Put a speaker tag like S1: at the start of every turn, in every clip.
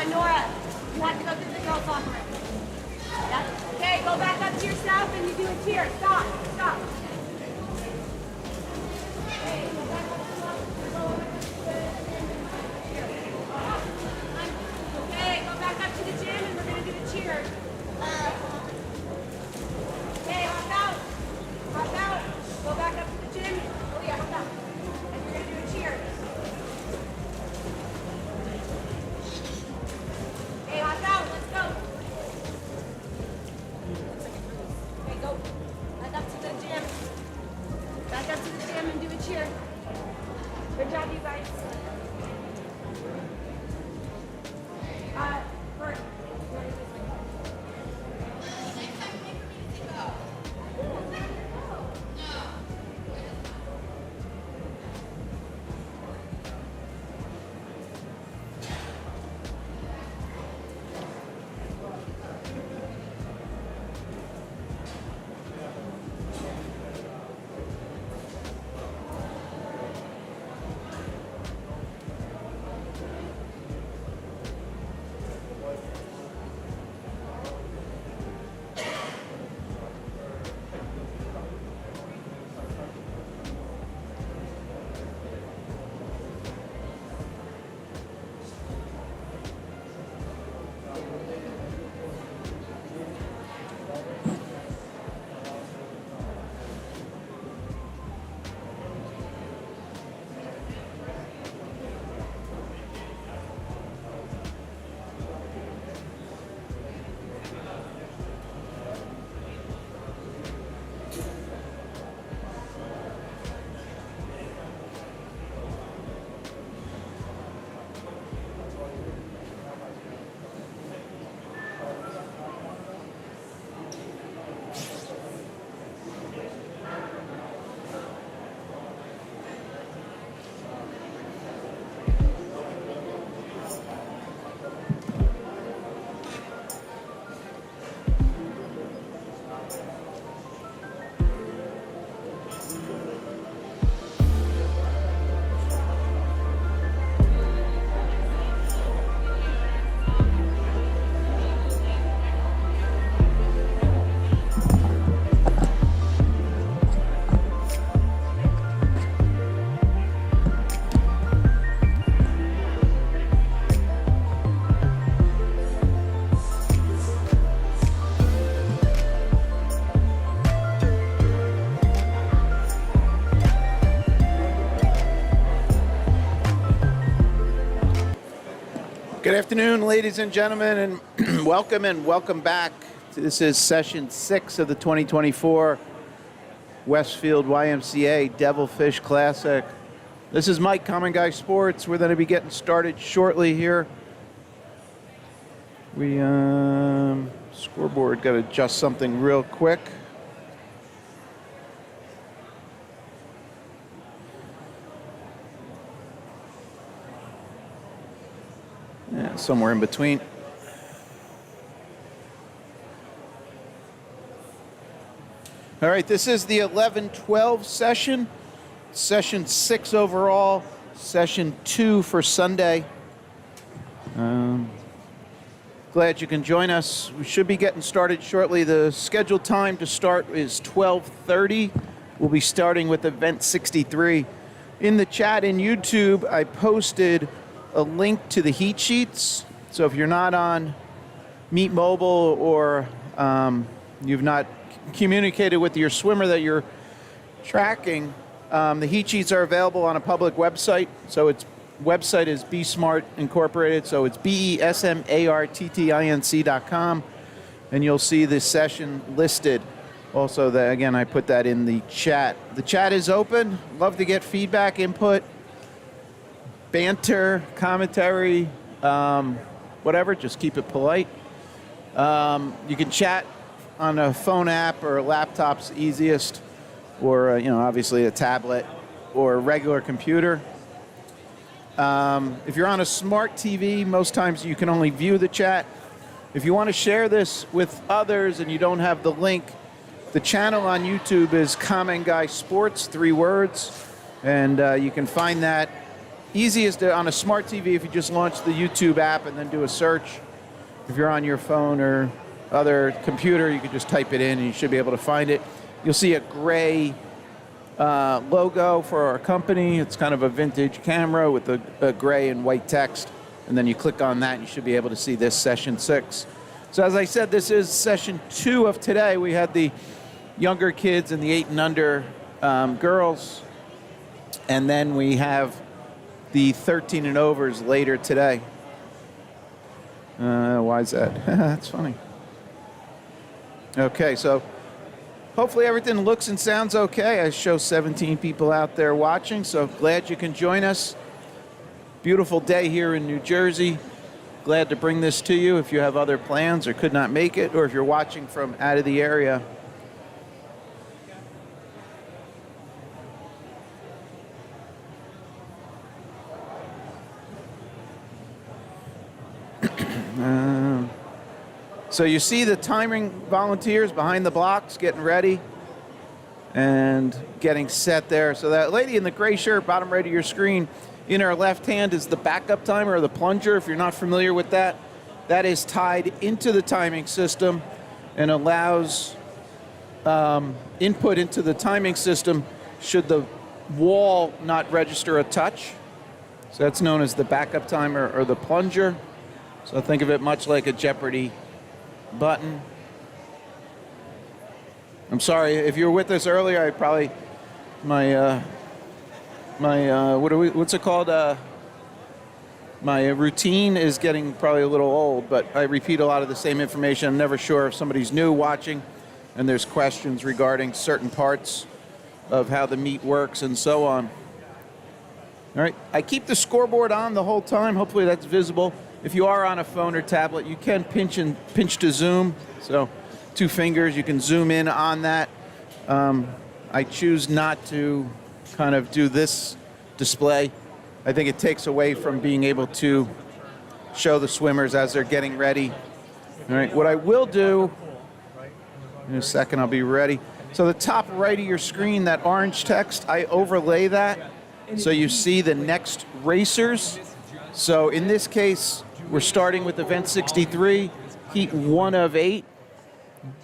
S1: Nora, you have to go through the girls' locker room. Yeah. Okay, go back up to yourself and you do a cheer. Stop, stop. Okay, go back up to okay, go back up to the gym and we're going to do a cheer. Okay, hop out. Hop out. Go back up to the gym. Oh yeah, hop out. And we're going to do a cheer. Okay, hop out. Let's go. Okay, go. Back up to the gym. Back up to the gym and do a cheer. Good job, you guys. Bert.
S2: Good afternoon, ladies and gentlemen, and welcome back. This is session 6 of the 2024 Westfield YMCA Devilfish Classic. This is Mike, Common Guy Sports. We're going to be getting started shortly here. We scoreboard got to adjust something real quick. Yeah, somewhere in between. All right, this is the 11-12 session. Session 6 overall. Session 2 for Sunday. Glad you can join us. We should be getting started shortly. The scheduled time to start is 12:30. We'll be starting with event 63. In the chat in YouTube, I posted a link to the heat sheets. So if you're not on Meet Mobile or you've not communicated with your swimmer that you're tracking, the heat sheets are available on a public website. So its website is Be Smart Incorporated. So it's BESMARTTINC.com, and you'll see this session listed. Also, again, I put that in the chat. The chat is open. Love to get feedback, input, banter, commentary, whatever. Just keep it polite. You can chat on a phone app or a laptop's easiest, or obviously a tablet or a regular computer. If you're on a smart TV, most times you can only view the chat. If you want to share this with others and you don't have the link, the channel on YouTube is Common Guy Sports, 3 words, and you can find that easiest on a smart TV if you just launch the YouTube app and then do a search. If you're on your phone or other computer, you can just type it in and you should be able to find it. You'll see a gray logo for our company. It's kind of a vintage camera with a gray and white text, and then you click on that and you should be able to see this session 6. So as I said, this is session 2 of today. We had the younger kids and the 8 and under girls, and then we have the 13 and overs later today. Why is that? That's funny. Okay, so hopefully everything looks and sounds okay. I show 17 people out there watching, so glad you can join us. Beautiful day here in New Jersey. Glad to bring this to you if you have other plans or could not make it, or if you're watching from out of the area. So you see the timing volunteers behind the blocks getting ready and getting set there. So that lady in the gray shirt, bottom right of your screen, in her left hand is the backup timer or the plunger. If you're not familiar with that, that is tied into the timing system and allows input into the timing system should the wall not register a touch. So that's known as the backup timer or the plunger. So think of it much like a Jeopardy button. I'm sorry if you were with us earlier. I probably what's it called? My routine is getting probably a little old, but I repeat a lot of the same information. I'm never sure if somebody's new watching and there's questions regarding certain parts of how the meet works and so on. All right, I keep the scoreboard on the whole time. Hopefully that's visible. If you are on a phone or tablet, you can pinch to zoom. So 2 fingers, you can zoom in on that. I choose not to kind of do this display. I think it takes away from being able to show the swimmers as they're getting ready. All right, what I will do, in a second I'll be ready. So the top right of your screen, that orange text, I overlay that so you see the next racers. So in this case, we're starting with event 63, heat 1 of 8.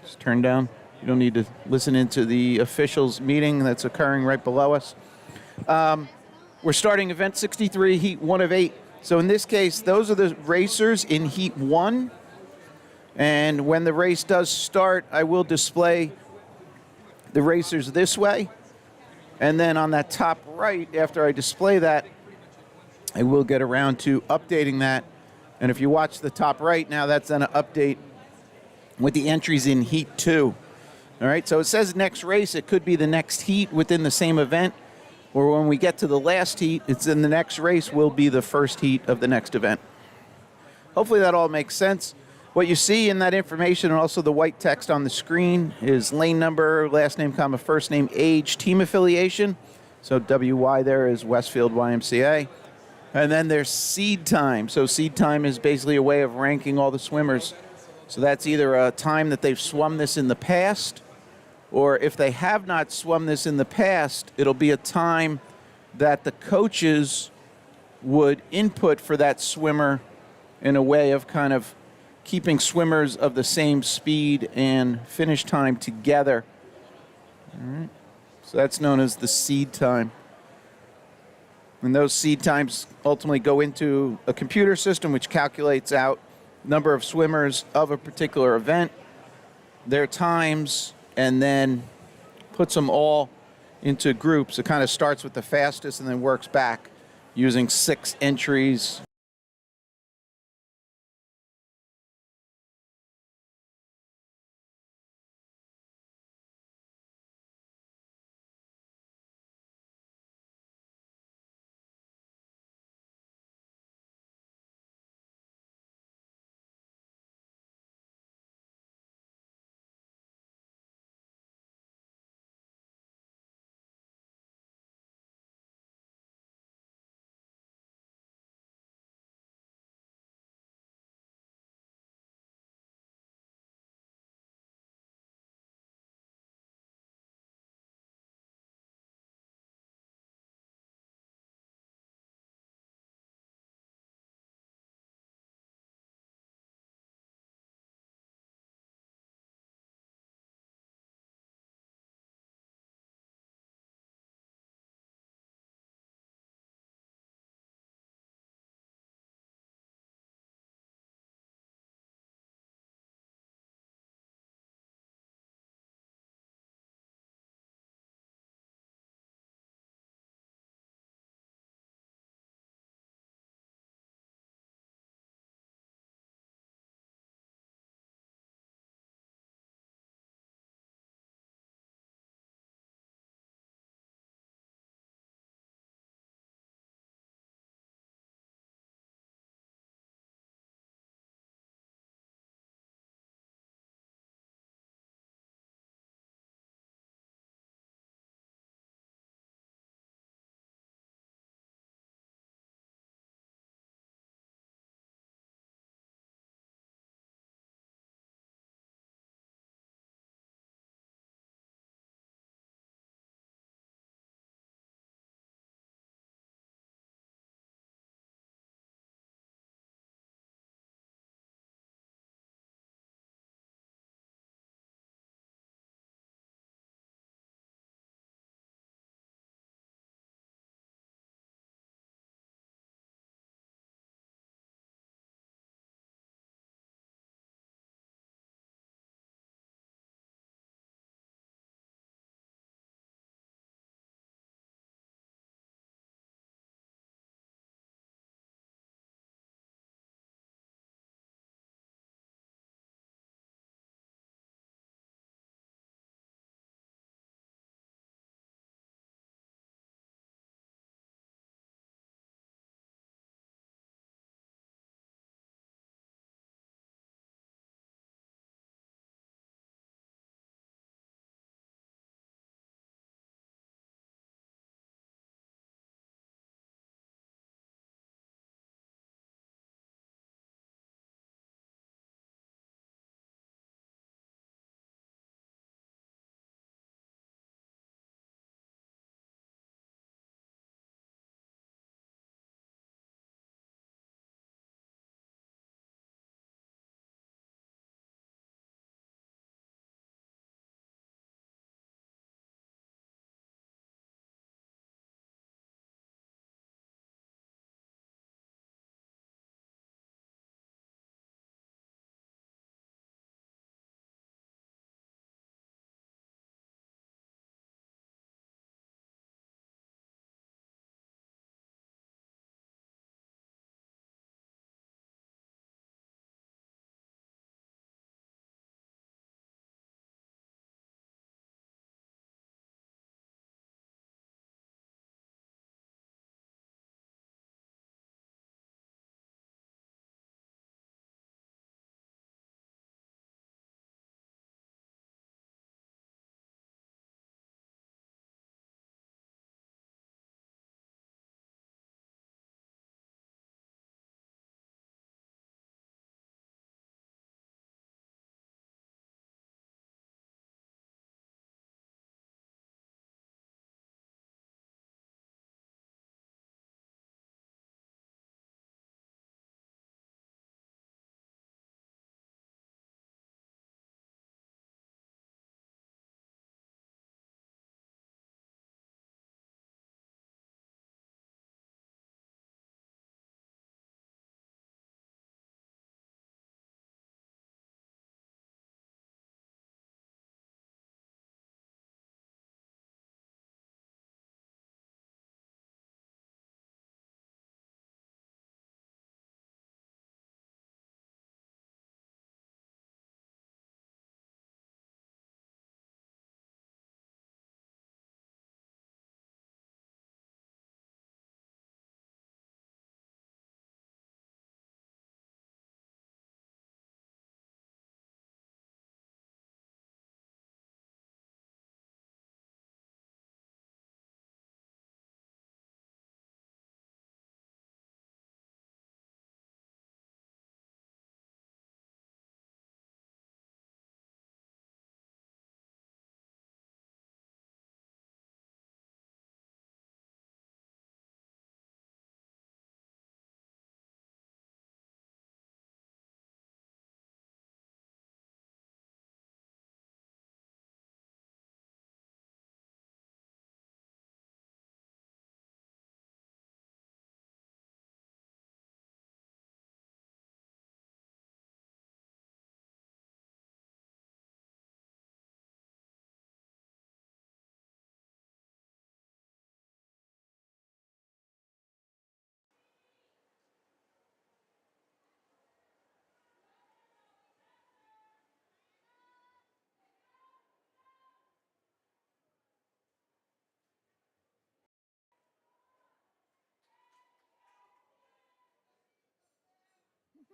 S2: Just turn down. You don't need to listen into the officials meeting that's occurring right below us. We're starting event 63, heat 1 of 8. So in this case, those are the racers in heat 1. And when the race does start, I will display the racers this way. And then on that top right, after I display that, I will get around to updating that. And if you watch the top right now, that's an update with the entries in heat 2. All right, so it says next race. It could be the next heat within the same event, or when we get to the last heat, it's in the next race will be the first heat of the next event. Hopefully that all makes sense. What you see in that information and also the white text on the screen is lane number, last name, comma, first name, age, team affiliation. So WY there is Westfield YMCA. And then there's seed time. So seed time is basically a way of ranking all the swimmers. So that's either a time that they've swum this in the past, or if they have not swum this in the past, it'll be a time that the coaches would input for that swimmer in a way of kind of keeping swimmers of the same speed and finish time together. All right. So that's known as the seed time. And those seed times ultimately go into a computer system which calculates out number of swimmers of a particular event, their times, and then puts them all into groups. It kind of starts with the fastest and then works back using 6 entries.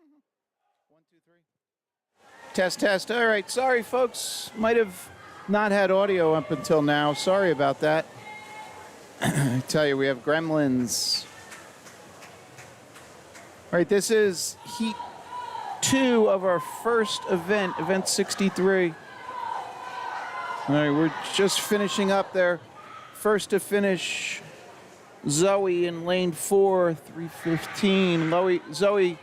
S2: 1, 2, 3. Test, test. All right. Sorry, folks. Might have not had audio up until now. Sorry about that. I tell you, we have gremlins. All right. This is Heat 2 of our first event, Event 63. All right. We're just finishing up there. First to finish, Zoe in lane 4, 3:15. Zoe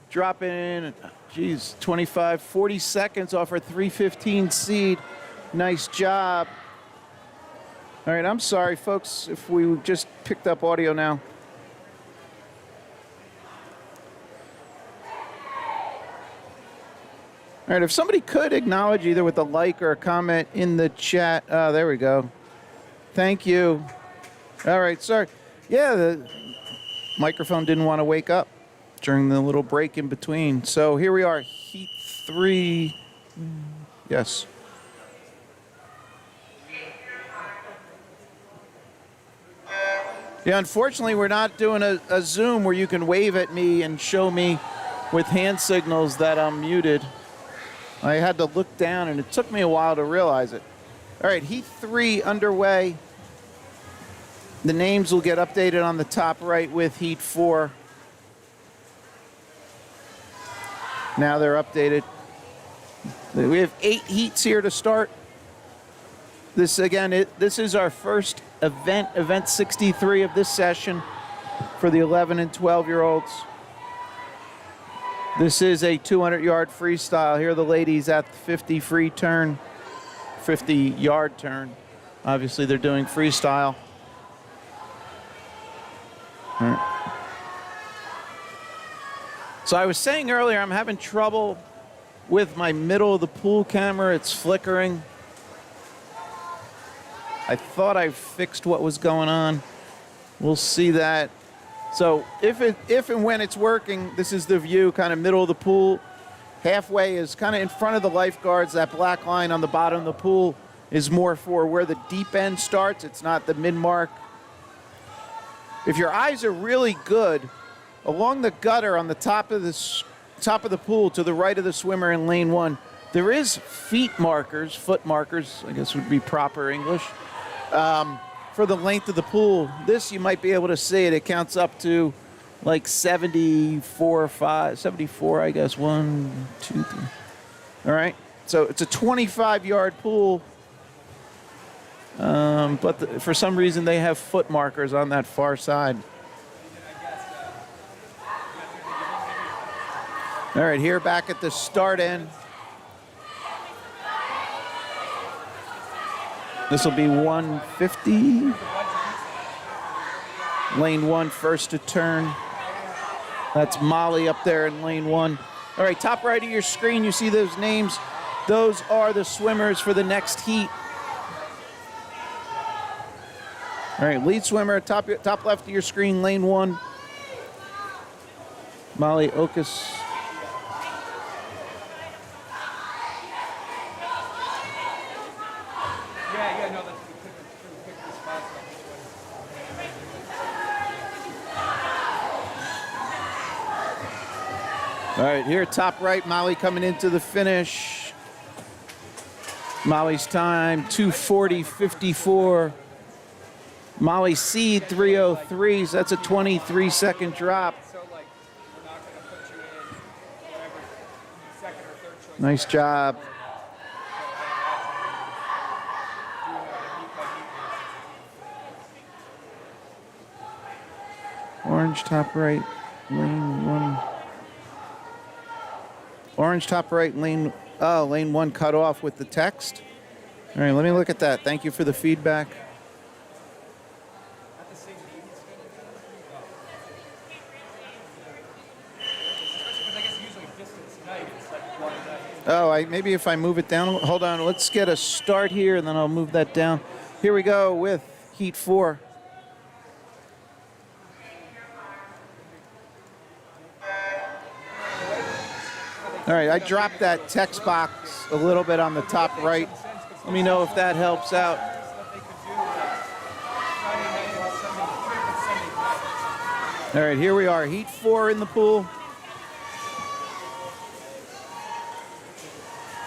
S2: dropping in, 25, 40 seconds off her 3:15 seed. Nice job. All right, I'm sorry, folks, if we just picked up audio now. All right, if somebody could acknowledge either with a like or a comment in the chat. Oh, there we go. Thank you. All right, sorry. Yeah, the microphone didn't want to wake up during the little break in between. So here we are, Heat 3. Yes. Yeah, unfortunately, we're not doing a Zoom where you can wave at me and show me with hand signals that I'm muted. I had to look down, and it took me a while to realize it. All right, Heat 3 underway. The names will get updated on the top right with Heat 4. Now they're updated. We have 8 heats here to start. This, again, this is our first event, Event 63 of this session for the 11 and 12-year-olds. This is a 200-yard freestyle. Here are the ladies at the 50 free turn, 50-yard turn. Obviously, they're doing freestyle. All right. So I was saying earlier, I'm having trouble with my middle of the pool camera. It's flickering. I thought I fixed what was going on. We'll see that. So if and when it's working, this is the view, kind of middle of the pool. Halfway is kind of in front of the lifeguards. That black line on the bottom of the pool is more for where the deep end starts. It's not the mid-mark. If your eyes are really good, along the gutter on the top of the pool to the right of the swimmer in lane 1, there is foot markers, I guess would be proper English, for the length of the pool. This, you might be able to see it. It counts up to like 74, I guess. 1, 2, 3. All right. So it's a 25-yard pool, but for some reason they have foot markers on that far side. All right, here back at the start end. This will be 150. Lane 1, first to turn. That's Molly up there in lane 1. All right, top right of your screen, you see those names. Those are the swimmers for the next heat. All right, lead swimmer, top left of your screen, lane 1. Molly Okus. All right, here, top right, Molly coming into the finish. Molly's time, 2:40.54. Molly seed, 3:03, so that's a 23-second drop. Nice job. Orange top right, lane 1. Orange top right, lane 1 cut off with the text. All right, let me look at that. Thank you for the feedback. Oh, maybe if I move it down. Hold on, let's get a start here, and then I'll move that down. Here we go with Heat 4. All right, I dropped that text box a little bit on the top right. Let me know if that helps out. All right, here we are, Heat 4 in the pool.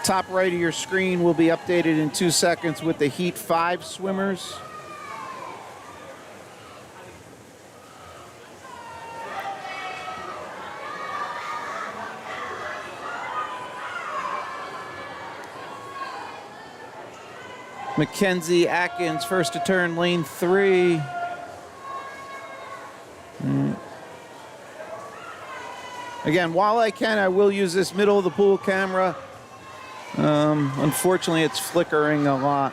S2: Top right of your screen will be updated in 2 seconds with the Heat 5 swimmers. Mackenzie Atkins, first to turn, lane 3. Again, while I can, I will use this middle of the pool camera. Unfortunately, it's flickering a lot.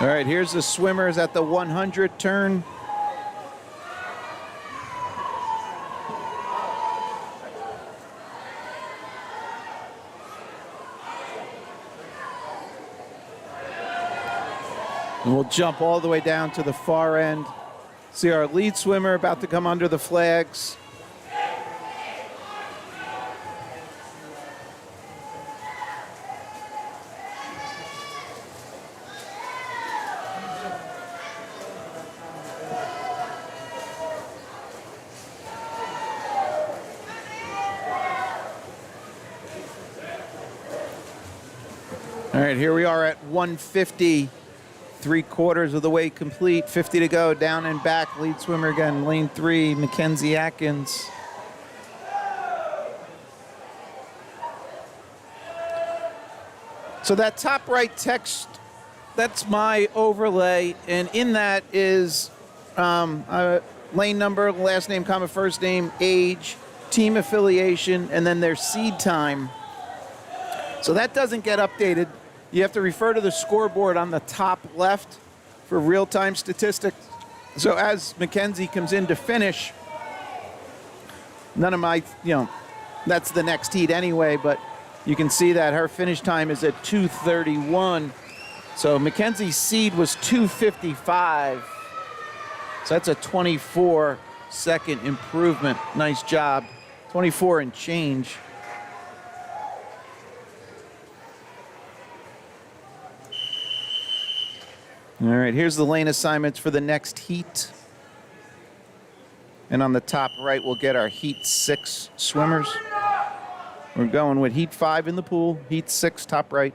S2: All right, here's the swimmers at the 100 turn. And we'll jump all the way down to the far end. See our lead swimmer about to come under the flags. All right, here we are at 150. 3/4 of the way complete, 50 to go, down and back. Lead swimmer again, lane 3, Mackenzie Atkins. So that top right text, that's my overlay, and in that is lane number, last name, comma, first name, age, team affiliation, and then their seed time. So that doesn't get updated. You have to refer to the scoreboard on the top left for real-time statistics. So as Mackenzie comes in to finish, none of my, that's the next heat anyway, but you can see that her finish time is at 2:31. So Mackenzie's seed was 2:55. So that's a 24-second improvement. Nice job. 24 and change. All right, here's the lane assignments for the next heat. And on the top right, we'll get our Heat 6 swimmers. We're going with Heat 5 in the pool, Heat 6 top right.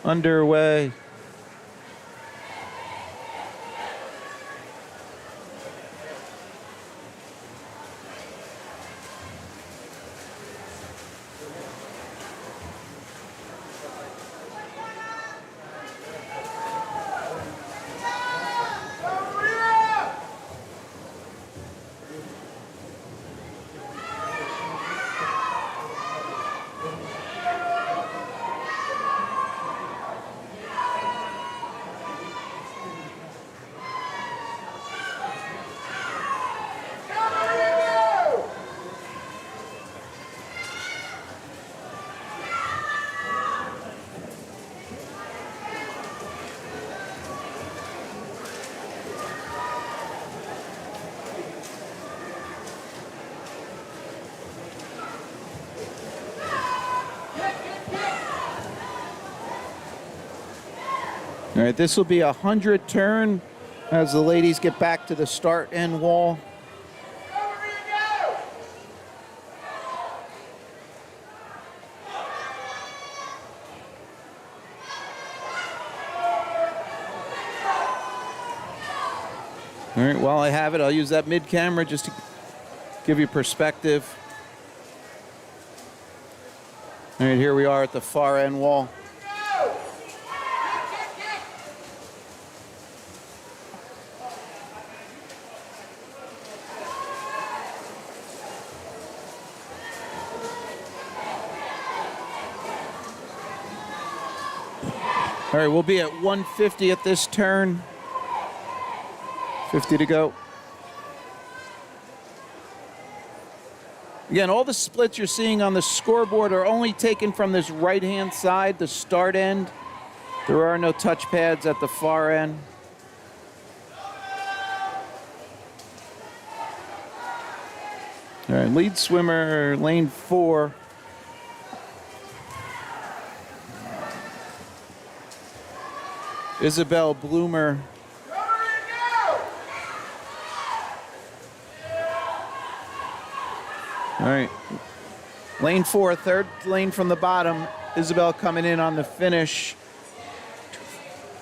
S2: Underway. All right, this will be 100 turn as the ladies get back to the start end wall. All right, while I have it, I'll use that mid camera just to give you perspective. All right, here we are at the far end wall. All right, we'll be at 150 at this turn. 50 to go. Again, all the splits you're seeing on the scoreboard are only taken from this right-hand side, the start end. There are no touch pads at the far end. All right, lead swimmer, lane 4. Isabel Bloomer. All right. Lane 4, third lane from the bottom. Isabel coming in on the finish.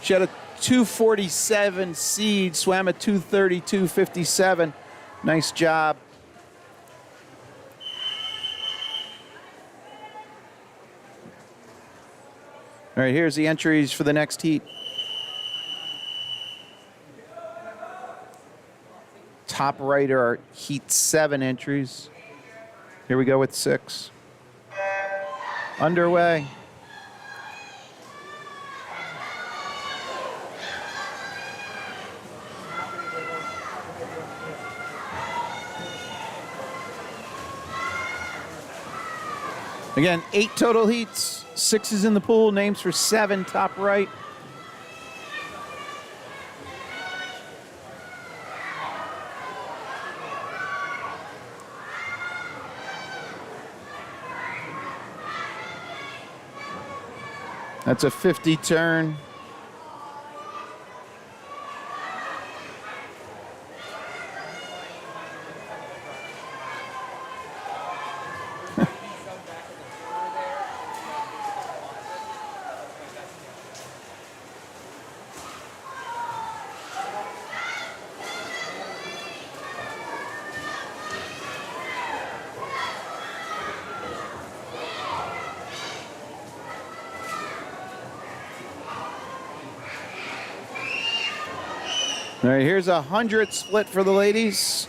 S2: She had a 2:47 seed, swam a 2:32.57. Nice job. All right, here's the entries for the next heat. Top right are heat 7 entries. Here we go with 6. Underway. Again, 8 total heats, 6 is in the pool, names for 7, top right. That's a 50 turn. All right, here's a 100 split for the ladies.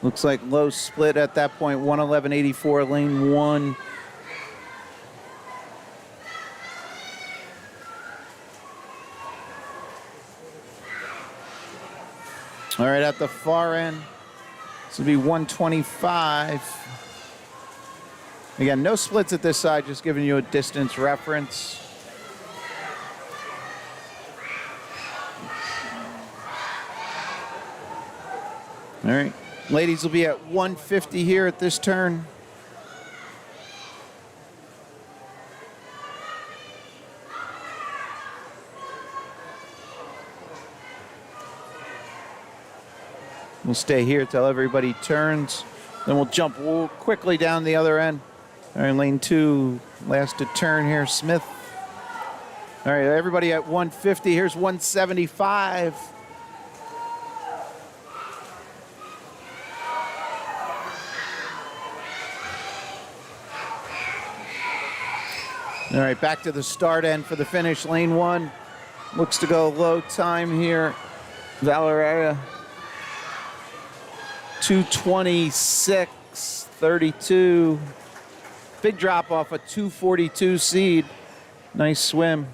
S2: Looks like low split at that point, 111.84, lane 1. All right, at the far end, this will be 125. Again, no splits at this side, just giving you a distance reference. All right, ladies will be at 150 here at this turn. We'll stay here till everybody turns. Then we'll jump quickly down the other end. All right, lane 2, last to turn here, Smith. All right, everybody at 150. Here's 175. All right, back to the start end for the finish. Lane 1 looks to go low time here. Valeria, 226.32. Big drop off a 242 seed. Nice swim.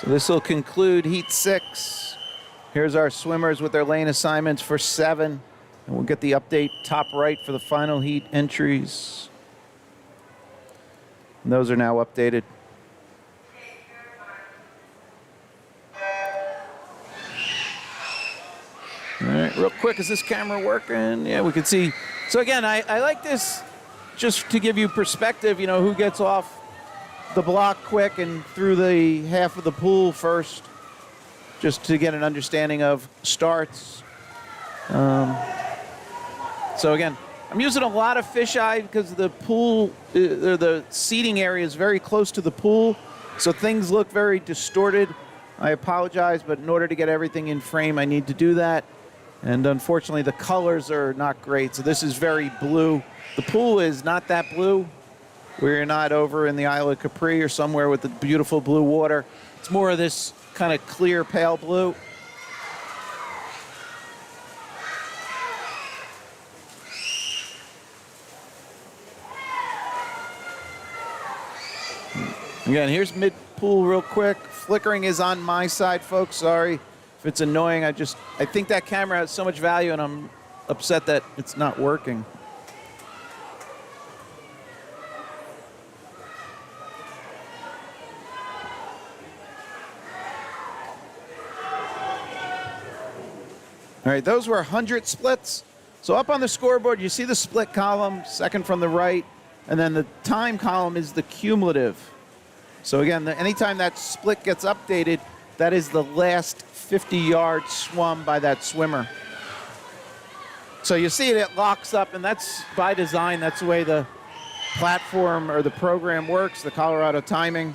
S2: So this will conclude heat 6. Here's our swimmers with their lane assignments for 7. And we'll get the update top right for the final heat entries. And those are now updated. All right, real quick, is this camera working? Yeah, we can see. So again, I like this just to give you perspective, you know, who gets off the block quick and through the half of the pool first, just to get an understanding of starts. So again, I'm using a lot of fisheye because the pool, the seating area is very close to the pool, so things look very distorted. I apologize, but in order to get everything in frame, I need to do that. And unfortunately, the colors are not great. So this is very blue. The pool is not that blue. We're not over in the Isle of Capri or somewhere with the beautiful blue water. It's more of this kind of clear, pale blue. Again, here's mid-pool real quick. Flickering is on my side, folks. Sorry if it's annoying. I think that camera has so much value, and I'm upset that it's not working. All right, those were 100 splits. So up on the scoreboard, you see the split column, second from the right, and then the time column is the cumulative. So again, anytime that split gets updated, that is the last 50 yards swum by that swimmer. So you see it locks up, and that's by design. That's the way the platform or the program works, the Colorado timing.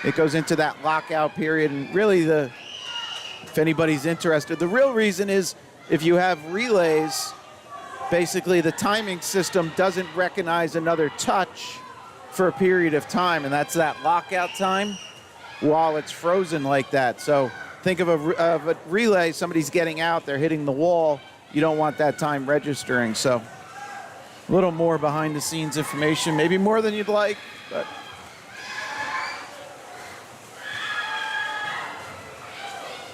S2: It goes into that lockout period, and really if anybody's interested, the real reason is if you have relays, basically the timing system doesn't recognize another touch for a period of time, and that's that lockout time while it's frozen like that. So think of a relay, somebody's getting out, they're hitting the wall. You don't want that time registering. So a little more behind the scenes information, maybe more than you'd like, but.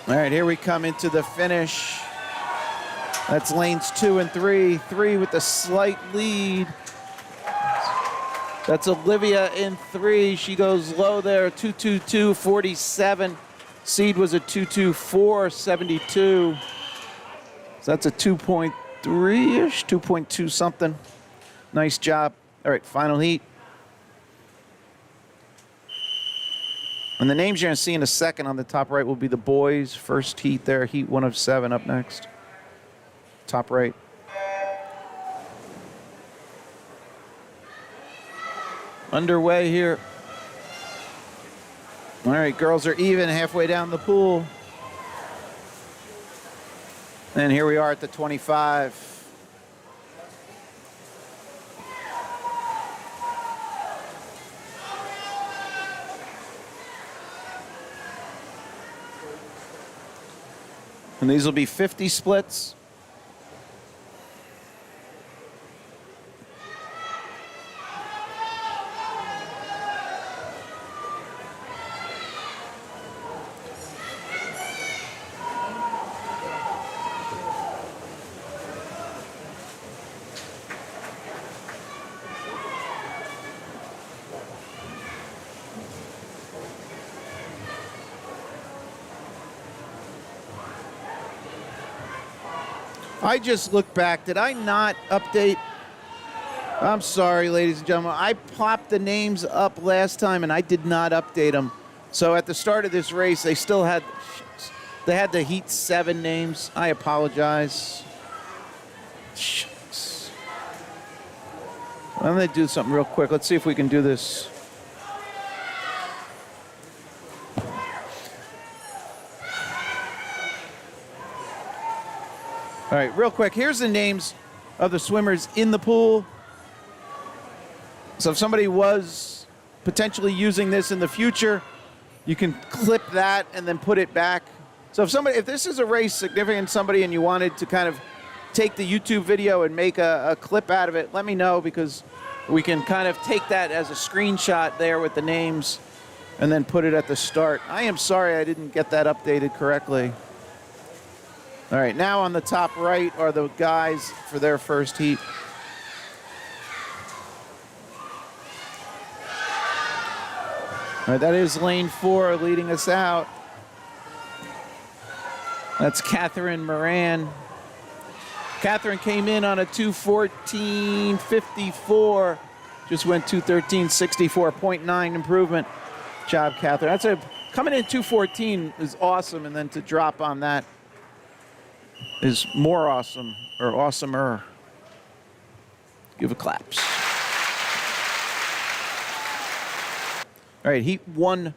S2: All right, here we come into the finish. That's lanes 2 and 3. 3 with a slight lead. That's Olivia in 3. She goes low there, 2:22.47. Seed was a 2:24.72. So that's a 2.3-ish, 2.2 something. Nice job. All right, final heat. And the names you're going to see in a second on the top right will be the boys' first heat there. Heat 1 of 7 up next. Top right. Underway here. All right, girls are even halfway down the pool. And here we are at the 25. And these will be 50 splits. I just looked back. Did I not update? I'm sorry, ladies and gentlemen. I popped the names up last time, and I did not update them. So at the start of this race, they had the Heat 7 names. I apologize. Shucks. I'm going to do something real quick. Let's see if we can do this. All right, real quick, here's the names of the swimmers in the pool. So if somebody was potentially using this in the future, you can clip that and then put it back. So if this is a race significant to somebody and you wanted to kind of take the YouTube video and make a clip out of it, let me know, because we can kind of take that as a screenshot there with the names and then put it at the start. I am sorry I didn't get that updated correctly. All right, now on the top right are the guys for their first heat. All right, that is lane 4 leading us out. That's Catherine Moran. Catherine came in on a 2:14.54, just went 2:13.64.9 improvement. Good job, Catherine. Coming in 2:14 is awesome, and then to drop on that is more awesome, or awesomer. Give a claps. All right, heat 1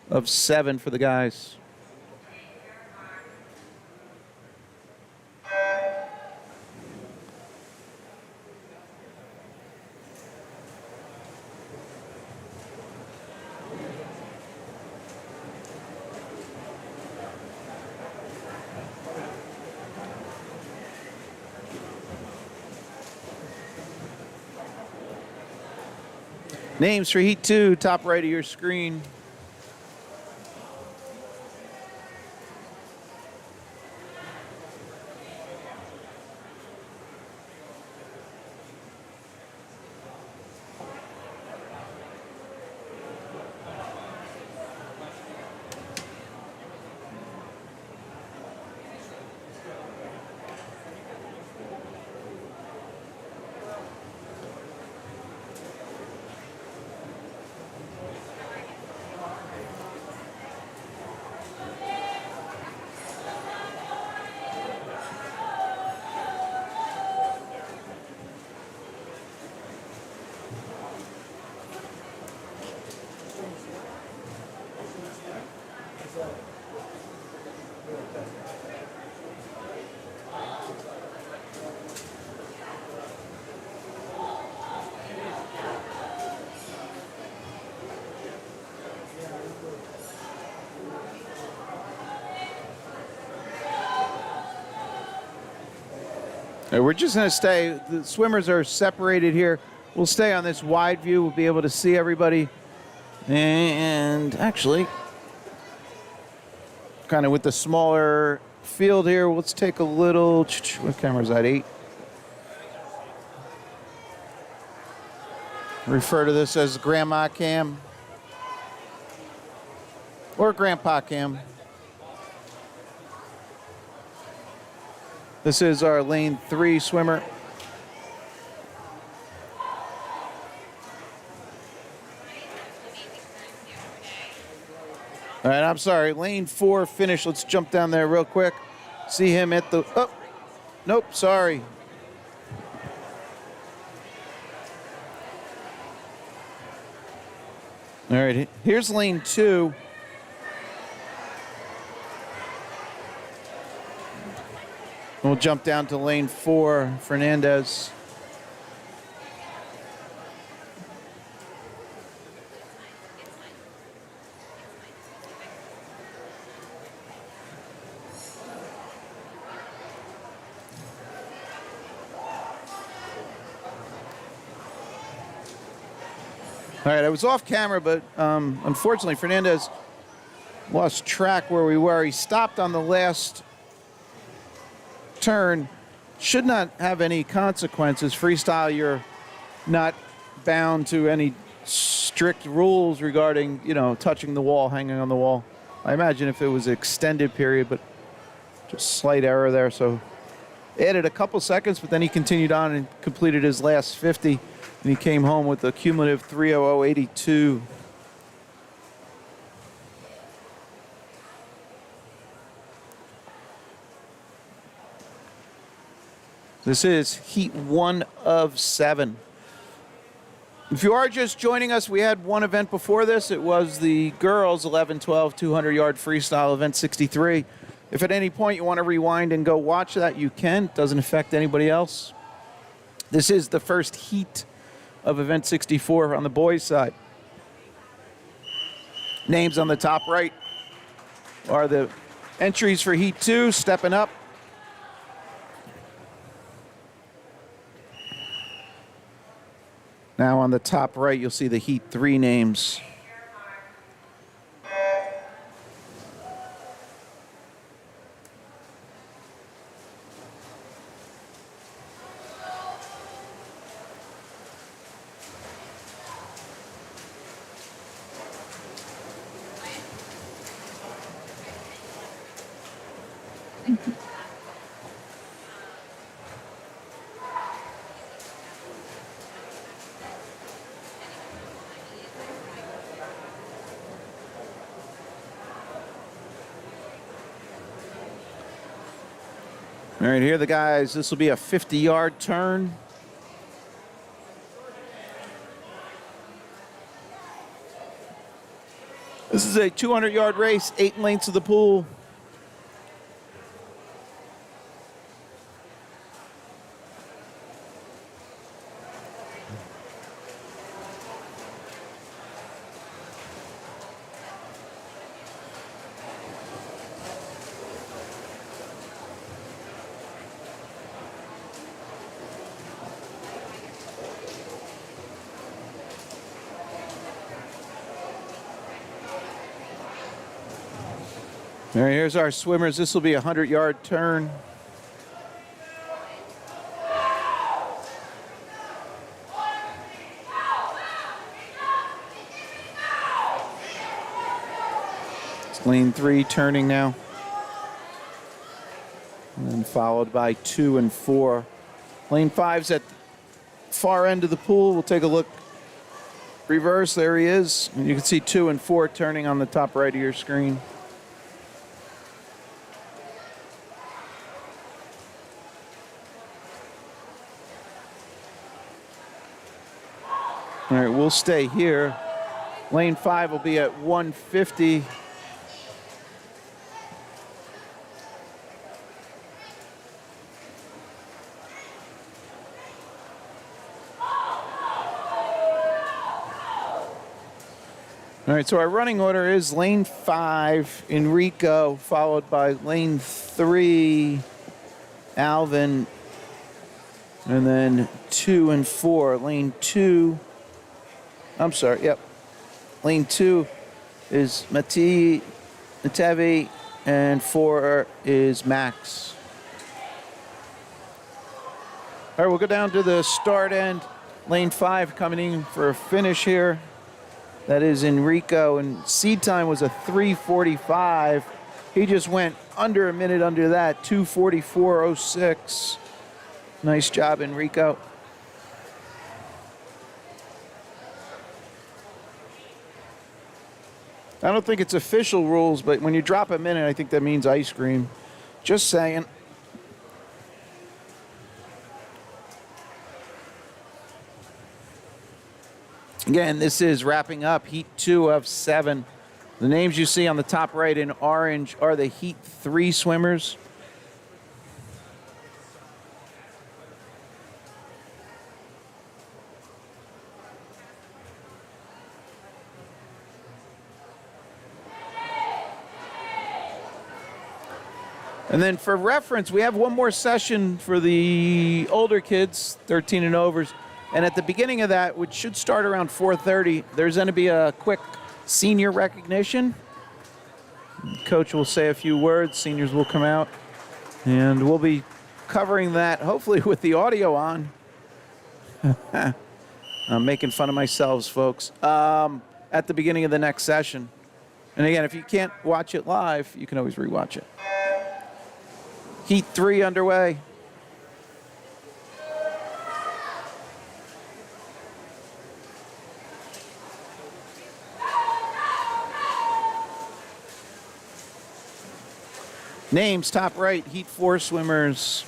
S2: of 7 for the guys. Names for Heat 2, top right of your screen. We're just going to stay. The swimmers are separated here. We'll stay on this wide view. We'll be able to see everybody. And actually, kind of with the smaller field here, let's take a little. What camera is that? 8. Refer to this as grandma cam or grandpa cam. This is our lane 3 swimmer. All right, I'm sorry. Lane 4 finish. Let's jump down there real quick. See him at the. Oh, nope. Sorry. All right. Here's lane 2. We'll jump down to lane 4. Fernandez. All right, I was off camera, but unfortunately, Fernandez lost track where we were. He stopped on the last turn. Should not have any consequences. Freestyle, you're not bound to any strict rules regarding, touching the wall, hanging on the wall. I imagine if it was an extended period, but just slight error there. So added a couple seconds, but then he continued on and completed his last 50. And he came home with a cumulative 3:00.82. This is heat 1 of 7. If you are just joining us, we had one event before this. It was the girls 11-12 200-yard freestyle event 63. If at any point you want to rewind and go watch that, you can. It doesn't affect anybody else. This is the first heat of event 64 on the boys' side. Names on the top right are the entries for heat 2, stepping up. Now on the top right, you'll see the heat 3 names. All right, here are the guys. This will be a 50-yard turn. This is a 200-yard race, 8 lengths of the pool. All right, here's our swimmers. This will be a 100-yard turn. It's lane 3 turning now. And then followed by 2 and 4. Lane 5's at the far end of the pool. We'll take a look. Reverse, there he is. And you can see 2 and 4 turning on the top right of your screen. All right, we'll stay here. Lane 5 will be at 150. All right, so our running order is lane 5, Enrico, followed by lane 3, Alvin, And then 2 and 4. Lane 2. I'm sorry, yep. Lane 2 is Matevi, and 4 is Max. All right, we'll go down to the start end. Lane 5 coming in for a finish here. That is Enrico, and seed time was a 3:45. He just went under a minute under that, 2:44.06. Nice job, Enrico. I don't think it's official rules, but when you drop a minute, I think that means ice cream. Just saying. Again, this is wrapping up Heat 2 of 7. The names you see on the top right in orange are the Heat 3 swimmers. And then for reference, we have one more session for the older kids, 13 and overs. And at the beginning of that, which should start around 4:30, there's going to be a quick senior recognition. Coach will say a few words, seniors will come out, and we'll be covering that, hopefully with the audio on. I'm making fun of myself, folks, at the beginning of the next session. And again, if you can't watch it live, you can always rewatch it. Heat 3 underway. Names, top right, Heat 4 swimmers.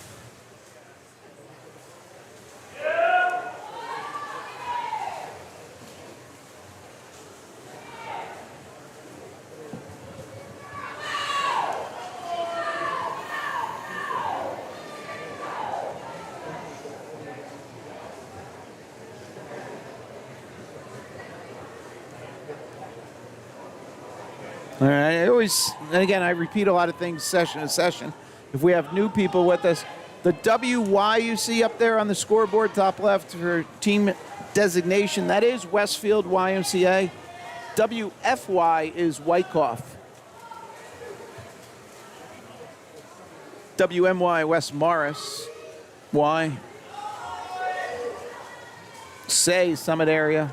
S2: All right, and again, I repeat a lot of things session to session. If we have new people with us, the WY you see up there on the scoreboard, top left for team designation, that is Westfield YMCA. WFY is Wyckoff. WMY, West Morris. Y. Say, Summit area.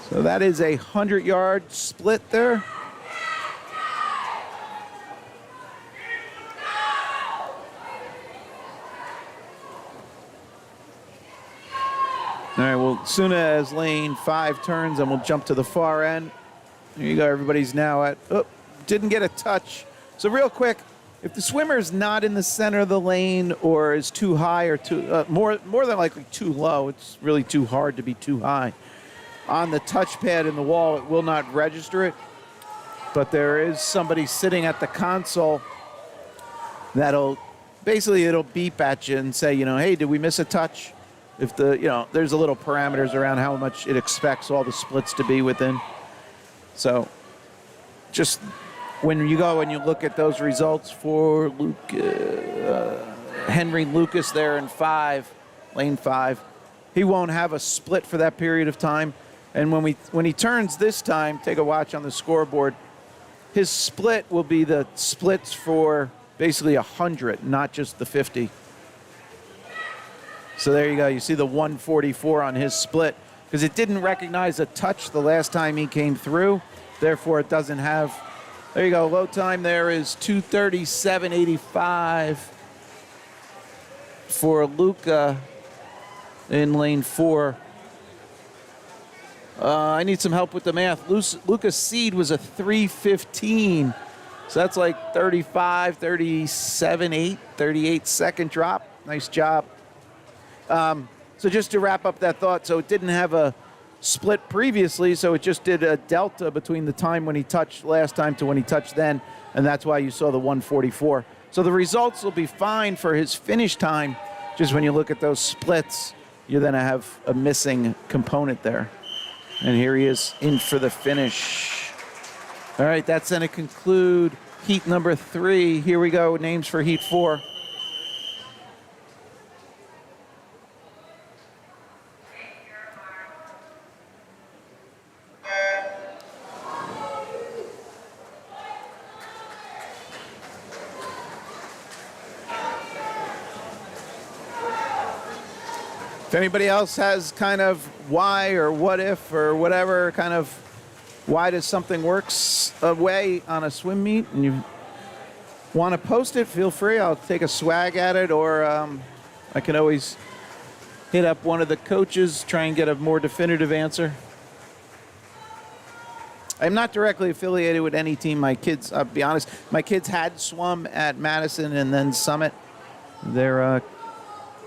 S2: So that is a 100-yard split there. All right, well, as soon as lane 5 turns, and we'll jump to the far end. There you go, everybody's now at, oh, didn't get a touch. So real quick, if the swimmer is not in the center of the lane or is too high or too, more than likely too low, it's really too hard to be too high. On the touchpad in the wall, it will not register it, but there is somebody sitting at the console that'll, basically it'll beep at you and say, you know, hey, did we miss a touch? If the, you know, there's a little parameters around how much it expects all the splits to be within. So just when you go and you look at those results for Henry Lucas there in 5, lane 5, he won't have a split for that period of time. And when he turns this time, take a watch on the scoreboard, his split will be the splits for basically 100, not just the 50. So there you go. You see the 144 on his split because it didn't recognize a touch the last time he came through. Therefore, it doesn't have. There you go. Low time there is 2:37.85 for Luca in lane 4. I need some help with the math. Luca's seed was a 3:15. So that's like 35, 37, 8, 38 second drop. Nice job. So just to wrap up that thought, so it didn't have a split previously, so it just did a delta between the time when he touched last time to when he touched then, and that's why you saw the 144. So the results will be fine for his finish time, just when you look at those splits. you're going to have a missing component there. And here he is in for the finish. All right, that's going to conclude heat number 3. Here we go, names for heat 4. If anybody else has kind of why or what if or whatever kind of why does something works a way on a swim meet and you want to post it, feel free. I'll take a swag at it, or I can always hit up one of the coaches, try and get a more definitive answer. I'm not directly affiliated with any team. My kids, I'll be honest, my kids had swum at Madison and then Summit. They're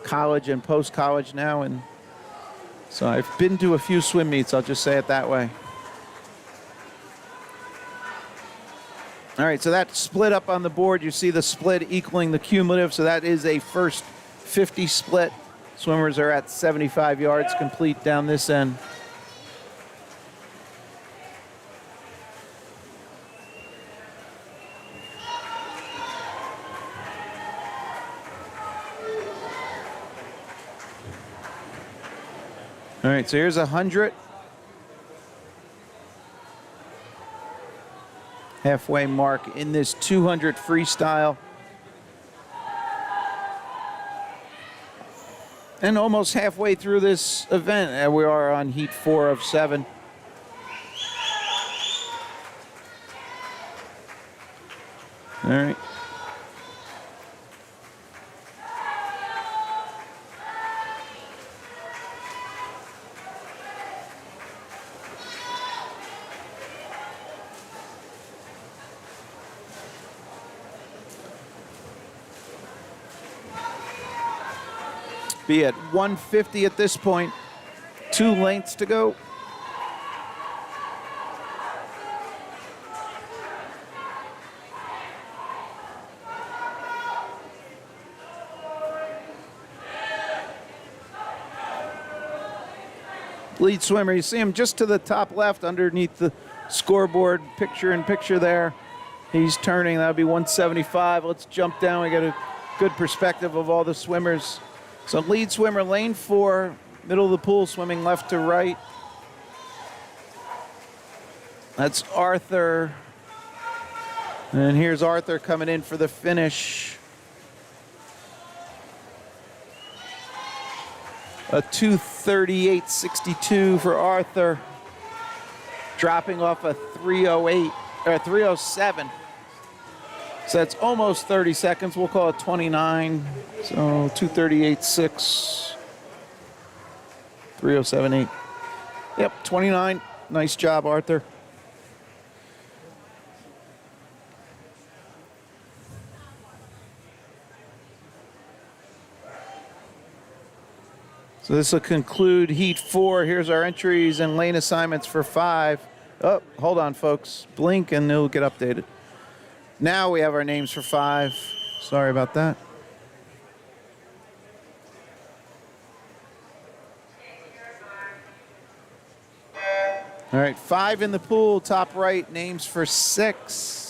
S2: college and post-college now, and so I've been to a few swim meets, I'll just say it that way. All right, so that split up on the board. You see the split equaling the cumulative, so that is a first 50 split. Swimmers are at 75 yards complete down this end. All right, so here's 100. Halfway mark in this 200 freestyle. And almost halfway through this event, and we are on heat 4 of 7. All right. Be at 150 at this point. 2 lengths to go. Lead swimmer, you see him just to the top left underneath the scoreboard, picture in picture there. He's turning, that'll be 175. Let's jump down, we got a good perspective of all the swimmers. So lead swimmer, lane 4, middle of the pool, swimming left to right. That's Arthur. And here's Arthur coming in for the finish. A 2:38.62 for Arthur. Dropping off a 3:08 or 3:07. So that's almost 30 seconds. We'll call it 29. So 2:38.6. 3:07.8. Yep, 29. Nice job, Arthur. So this will conclude heat 4. Here's our entries and lane assignments for 5. Oh, hold on, folks. Blink and it'll get updated. Now we have our names for 5. Sorry about that. All right, 5 in the pool, top right, names for 6.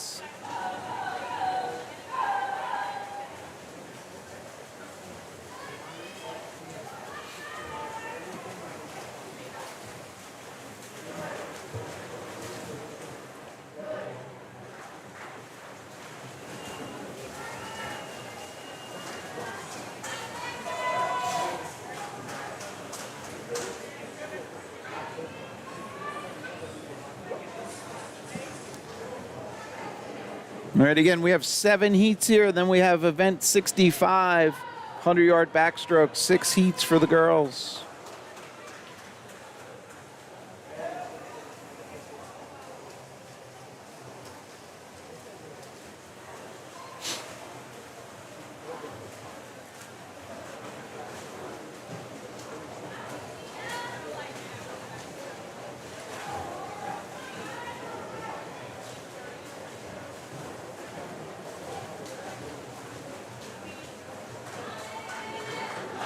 S2: All right, again, we have 7 heats here. Then we have event 65, 100-yard backstroke, 6 heats for the girls.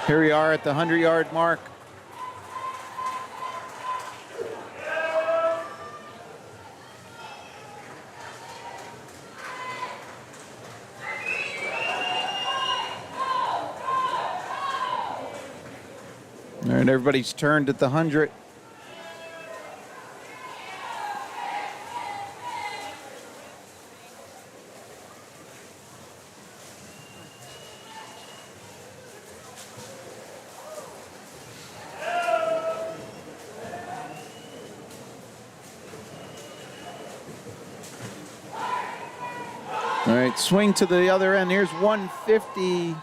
S2: Here we are at the 100-yard mark. All right, everybody's turned at the 100. All right, swing to the other end. Here's 150.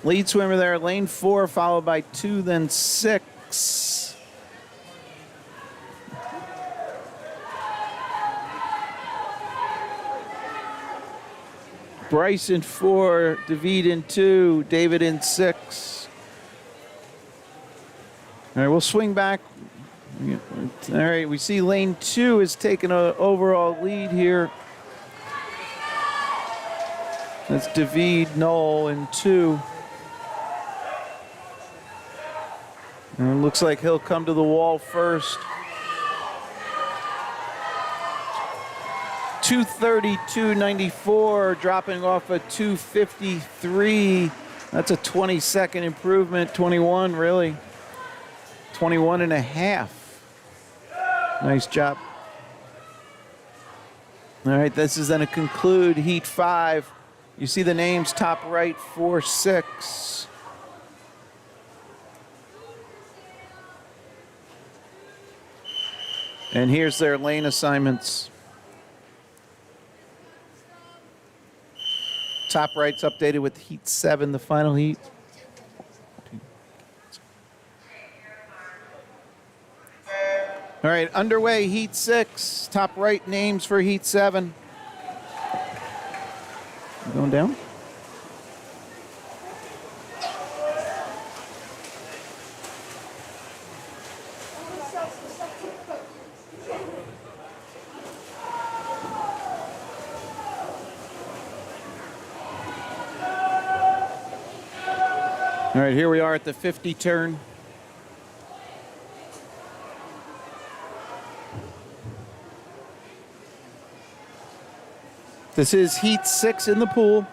S2: Lead swimmer there, lane 4, followed by 2, then 6. Bryce in 4, David in 2, David in 6. All right, we'll swing back. All right, we see lane 2 is taking an overall lead here. That's David Knoll in 2. And it looks like he'll come to the wall first. 232.94, dropping off a 253. That's a 20-second improvement. 21, really. 21 and a half. Nice job. All right, this is going to conclude Heat 5. You see the names top right, 4, 6. And here's their lane assignments. Top right's updated with Heat 7, the final heat. All right, underway, Heat 6. Top right names for Heat 7. Going down. All right, here we are at the 50 turn. This is Heat 6 in the pool.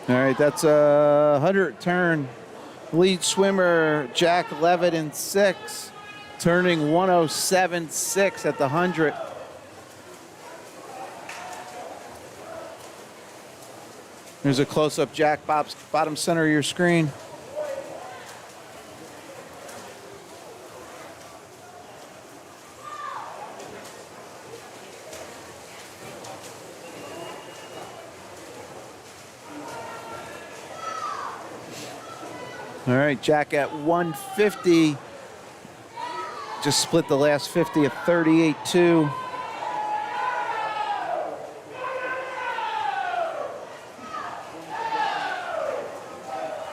S2: All right, that's a 100 turn. Lead swimmer Jack Levitt in 6, turning 107.6 at the 100. There's a close-up Jack, bottom center of your screen. All right, Jack at 150. Just split the last 50 at 38.2.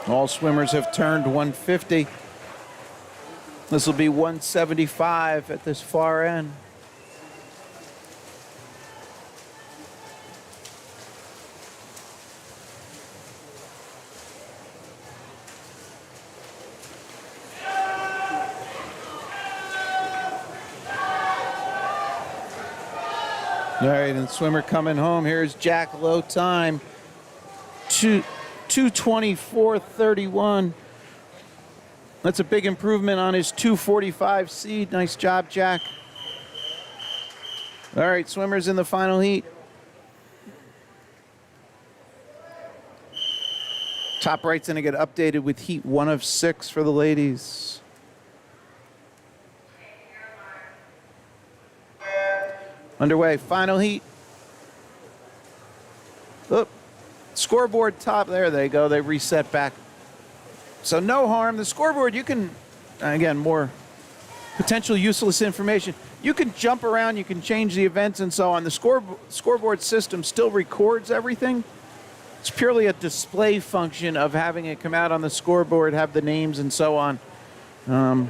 S2: All swimmers have turned 150. This will be 175 at this far end. All right, and swimmer coming home. Here's Jack, low time, 2:24.31. That's a big improvement on his 2:45 seed. Nice job, Jack. All right, swimmers in the final heat. Top right's going to get updated with heat 1 of 6 for the ladies. Underway, final heat. Oh, scoreboard top, there they go. They reset back. So no harm. The scoreboard, you can, again, more potential useless information. You can jump around, you can change the events and so on. The scoreboard system still records everything. It's purely a display function of having it come out on the scoreboard, have the names and so on. So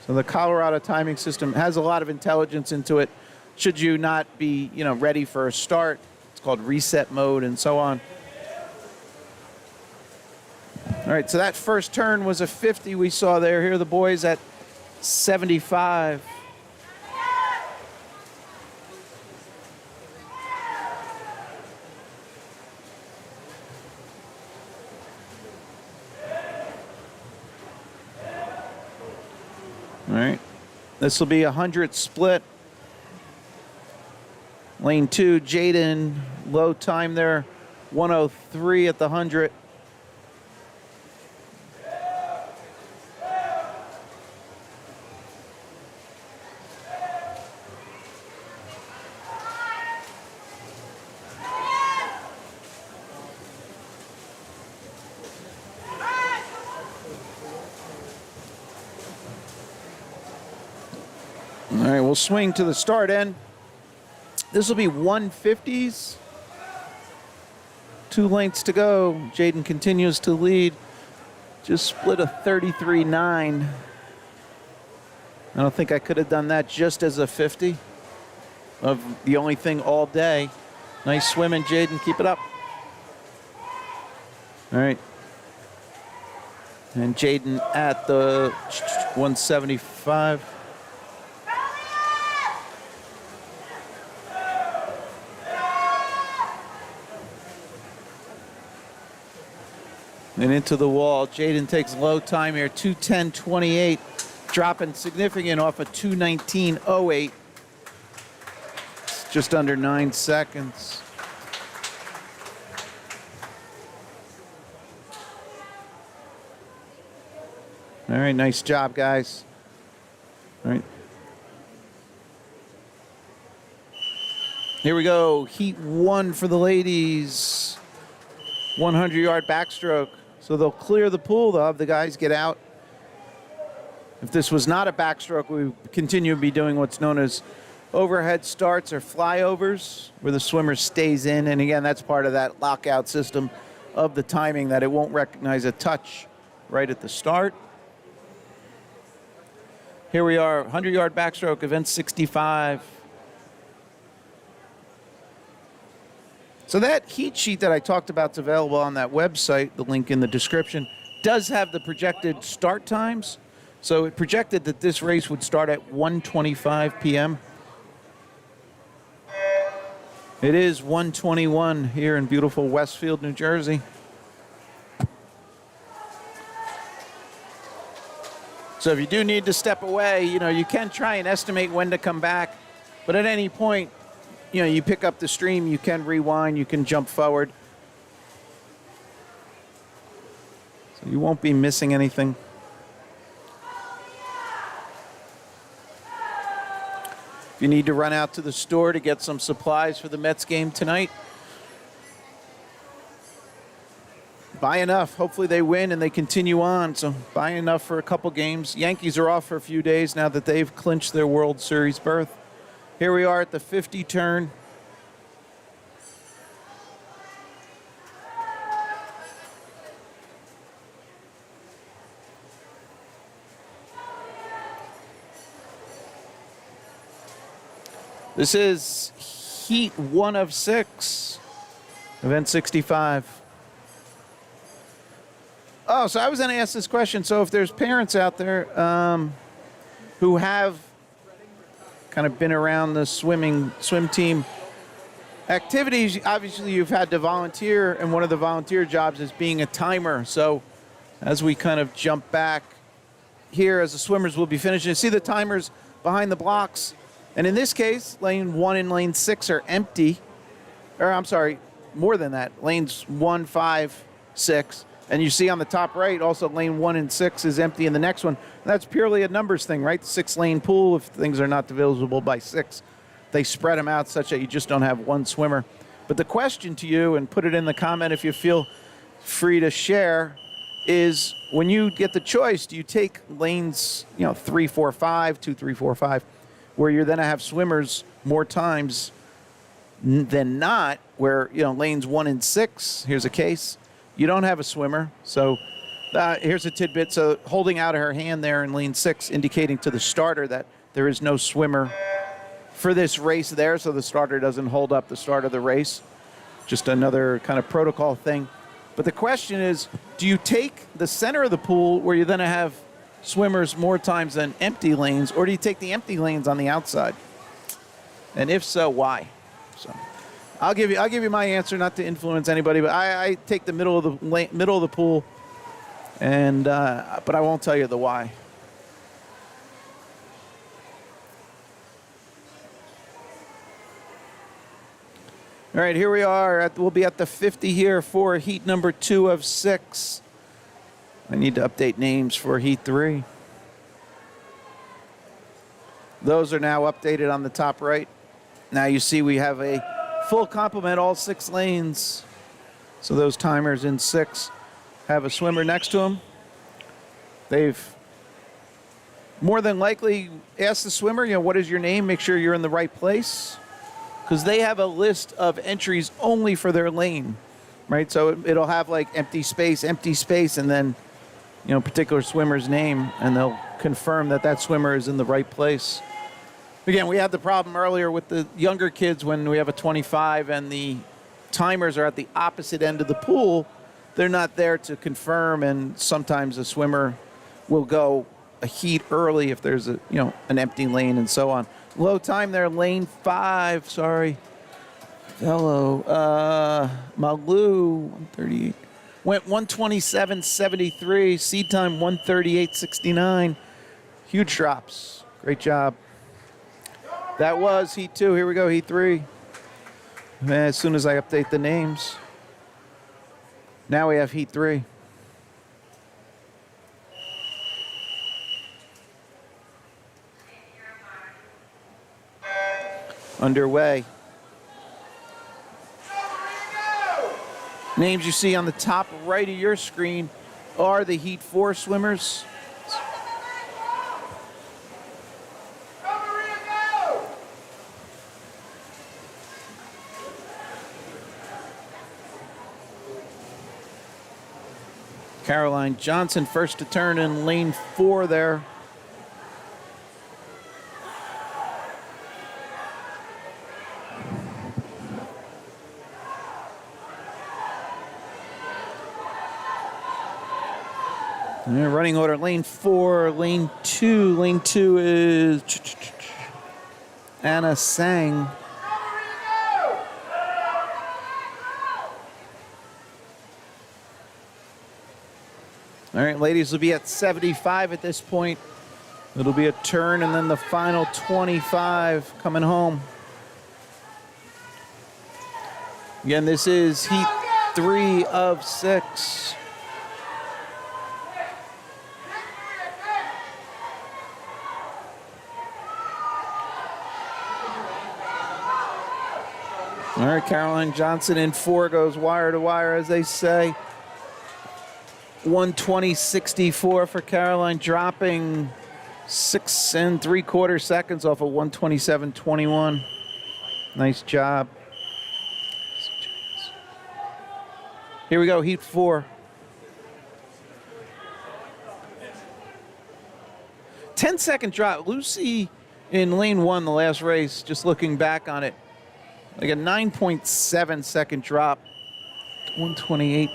S2: the Colorado timing system has a lot of intelligence into it. Should you not be, ready for a start, it's called reset mode and so on. All right, so that first turn was a 50 we saw there. Here are the boys at 75. All right, this will be a 100 split. Lane 2, Jaden, low time there, 103 at the 100. All right, we'll swing to the start end. This will be 150s. 2 lengths to go. Jaden continues to lead. Just split a 33.9. I don't think I could have done that just as a 50 of the only thing all day. Nice swimming, Jaden. Keep it up. All right. And Jaden at the 175. And into the wall. Jaden takes low time here, 2:10.28, dropping significant off a 2:19.08. It's just under 9 seconds. All right, nice job, guys. All right. Here we go, heat 1 for the ladies. 100-yard backstroke. So they'll clear the pool. They'll have the guys get out. If this was not a backstroke, we would continue to be doing what's known as overhead starts or flyovers, where the swimmer stays in. And again, that's part of that lockout system of the timing, that it won't recognize a touch right at the start. Here we are, 100-yard backstroke, event 65. So that heat sheet that I talked about is available on that website, the link in the description, does have the projected start times. So it projected that this race would start at 1:25 p.m. It is 1:21 here in beautiful Westfield, New Jersey. So if you do need to step away, you can try and estimate when to come back. But at any point, you pick up the stream, you can rewind, you can jump forward. So you won't be missing anything. If you need to run out to the store to get some supplies for the Mets game tonight, buy enough. Hopefully they win and they continue on. So buy enough for a couple games. Yankees are off for a few days now that they've clinched their World Series berth. Here we are at the 50 turn. This is heat 1 of 6, event 65. Oh, so I was going to ask this question. So if there's parents out there who have kind of been around the swim team activities, obviously you've had to volunteer, and one of the volunteer jobs is being a timer. So as we kind of jump back here, as the swimmers will be finishing, see the timers behind the blocks. And in this case, lane 1 and lane 6 are empty. Or I'm sorry, more than that. Lanes 1, 5, 6. And you see on the top right, also lane 1 and 6 is empty in the next one. And that's purely a numbers thing, right? 6-lane pool, if things are not divisible by 6, they spread them out such that you just don't have one swimmer. But the question to you, and put it in the comment if you feel free to share, is when you get the choice, do you take lanes 3, 4, 5, 2, 3, 4, 5, where you're going to have swimmers more times than not, where, lanes 1 and 6, here's a case, you don't have a swimmer. So here's a tidbit. So holding out her hand there in lane 6, indicating to the starter that there is no swimmer for this race there, so the starter doesn't hold up the start of the race. Just another kind of protocol thing. But the question is, do you take the center of the pool where you're going to have swimmers more times than empty lanes, or do you take the empty lanes on the outside? And if so, why? So I'll give you my answer, not to influence anybody, but I take the middle of the pool, and but I won't tell you the why. All right, here we are. We'll be at the 50 here for heat number 2 of 6. I need to update names for heat 3. Those are now updated on the top right. Now you see we have a full complement, all 6 lanes. So those timers in 6 have a swimmer next to them. They've more than likely asked the swimmer, what is your name? Make sure you're in the right place. Because they have a list of entries only for their lane, right? So it'll have like empty space, and then, particular swimmer's name, and they'll confirm that that swimmer is in the right place. Again, we had the problem earlier with the younger kids when we have a 25 and the timers are at the opposite end of the pool. They're not there to confirm, and sometimes a swimmer will go a heat early if there's an empty lane and so on. Low time there, lane 5, sorry. Hello. Malu, 138. Went 127.73. Seed time, 138.69. Huge drops. Great job. That was heat 2. Here we go, heat 3. As soon as I update the names. Now we have heat 3. Underway. Names you see on the top right of your screen are the Heat 4 swimmers. Caroline Johnson first to turn in lane 4 there. Running order, lane 4, lane 2. Lane 2 is Anna Sang. All right, ladies will be at 75 at this point. It'll be a turn and then the final 25 coming home. Again, this is heat 3 of 6. All right, Caroline Johnson in 4 goes wire to wire, as they say. 120.64 for Caroline, dropping 6 3/4 seconds off of 127.21. Nice job. Here we go, heat 4. 10-second drop. Lucy in lane 1, the last race, just looking back on it, like a 9.7 second drop, 128.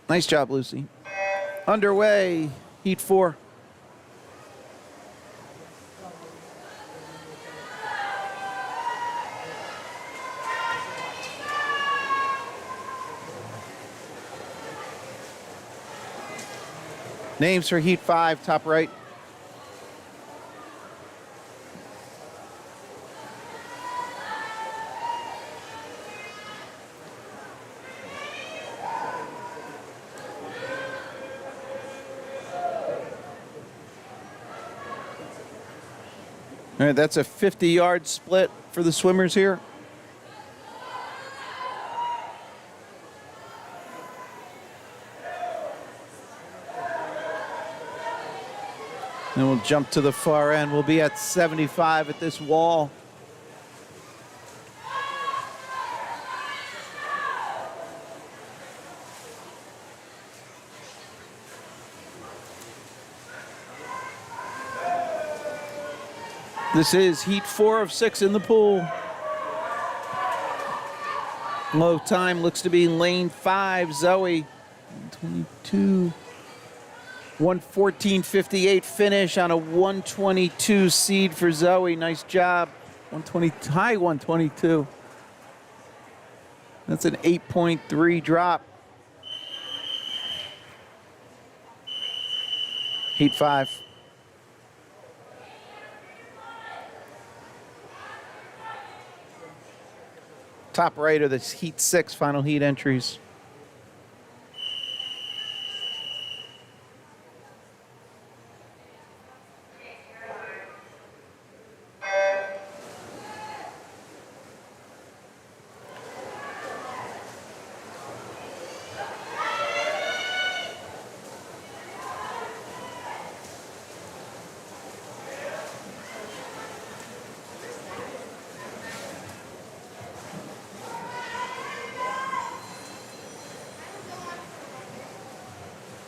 S2: Nice job, Lucy. Underway, heat 4. Names for heat 5, top right. All right, that's a 50-yard split for the swimmers here. And we'll jump to the far end. We'll be at 75 at this wall. This is heat 4 of 6 in the pool. Low time looks to be lane 5, Zoe. 22. 114.58 finish on a 122 seed for Zoe. Nice job. 120, high 122. That's an 8.3 drop. Heat 5. Top right are the heat 6 final heat entries.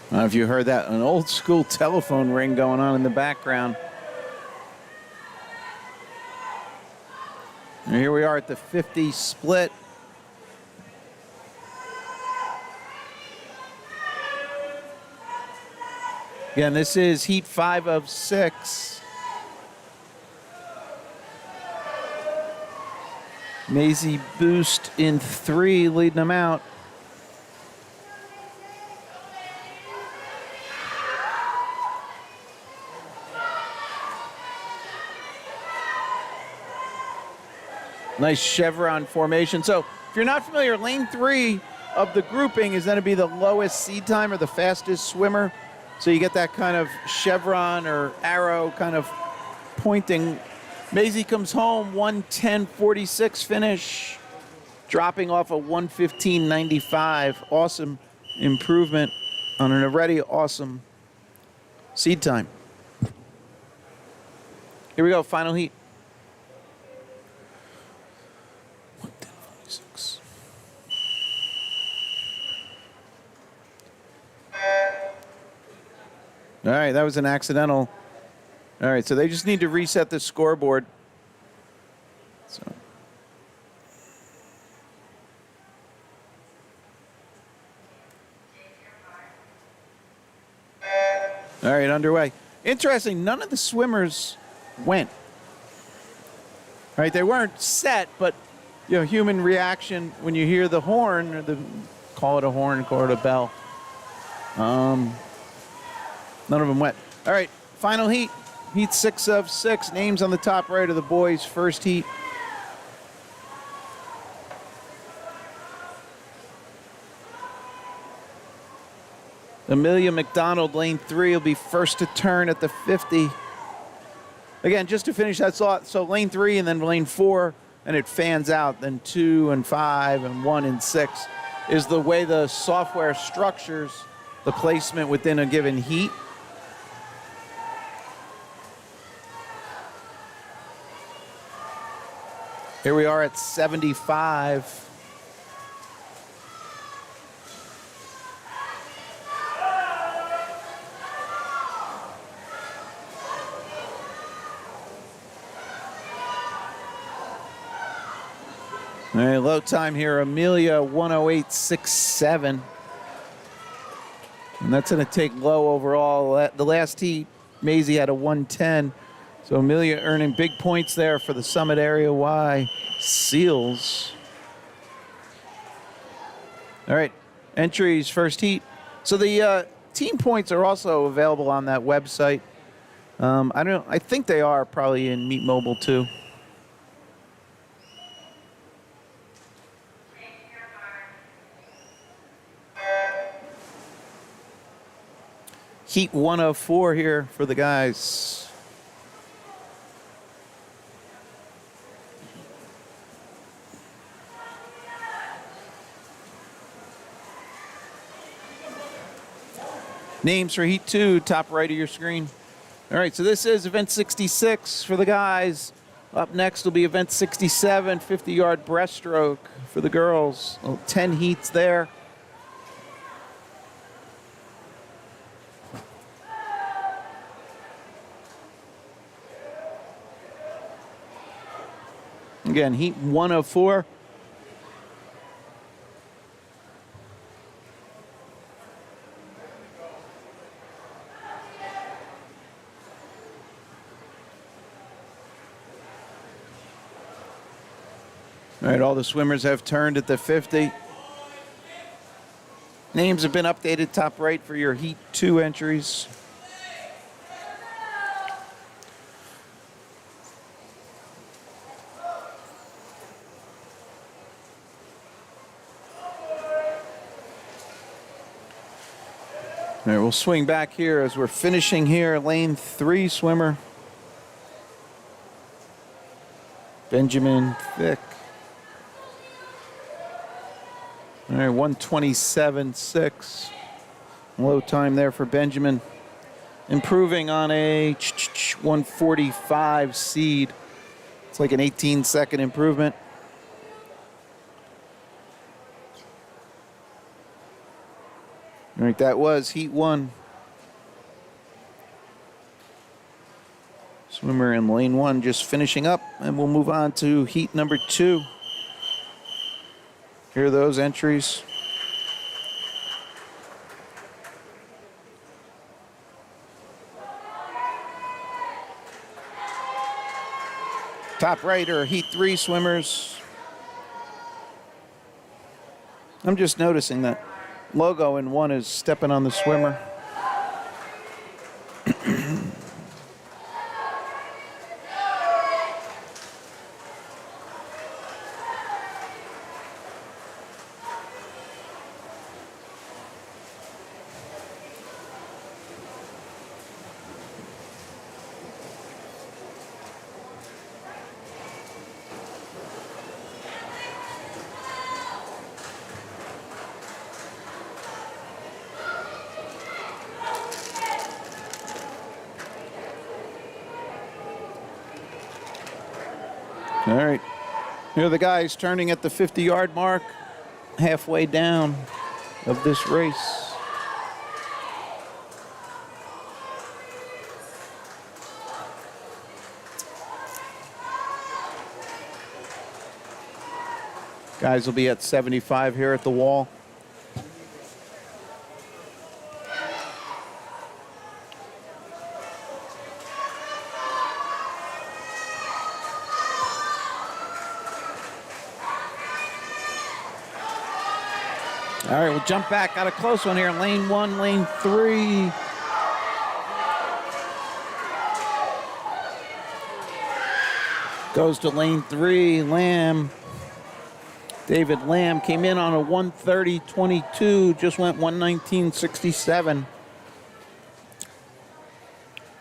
S2: I don't know if you heard that, an old school telephone ring going on in the background. And here we are at the 50 split. Again, this is heat 5 of 6. Maisie Boost in 3, leading them out. Nice chevron formation. So if you're not familiar, lane 3 of the grouping is going to be the lowest seed time or the fastest swimmer. So you get that kind of chevron or arrow kind of pointing. Maisie comes home, 110.46 finish, dropping off a 115.95. Awesome improvement on an already awesome seed time. Here we go, final heat. 110.46. All right, that was an accidental. All right, so they just need to reset the scoreboard. So. All right, underway. Interesting, none of the swimmers went. All right, they weren't set, but you know, human reaction when you hear the horn, or call it a horn, call it a bell. None of them went. All right, final heat. Heat 6 of 6. Names on the top right of the boys' first heat. Amelia McDonald, lane 3, will be first to turn at the 50. Again, just to finish that thought, so lane 3 and then lane 4, and it fans out. Then 2 and 5 and 1 and 6 is the way the software structures the placement within a given heat. Here we are at 75. All right, low time here, Amelia 108.67. And that's going to take low overall. The last heat, Maisie had a 110. So Amelia earning big points there for the Summit Area Y Seals. All right, entries, first heat. So the team points are also available on that website. I think they are probably in Meet Mobile too. Heat 104 here for the guys. Names for Heat 2, top right of your screen. All right, so this is event 66 for the guys. Up next will be event 67, 50-yard breaststroke for the girls. 10 heats there. Again, heat 1 of 4. All right, all the swimmers have turned at the 50. Names have been updated top right for your Heat 2 entries. All right, we'll swing back here as we're finishing here. Lane 3 swimmer, Benjamin Thick. All right, 127.6. Low time there for Benjamin. Improving on a 145 seed. It's like an 18-second improvement. All right, that was Heat 1. Swimmer in lane 1 just finishing up, and we'll move on to Heat number 2. Here are those entries. Top right are Heat 3 swimmers. I'm just noticing that logo in 1 is stepping on the swimmer. All right. Here are the guys turning at the 50-yard mark, halfway down of this race. Guys will be at 75 here at the wall. All right, we'll jump back. Got a close one here. Lane 1, lane 3. Goes to lane 3, Lamb. David Lamb came in on a 1:30.22, just went 1:19.67.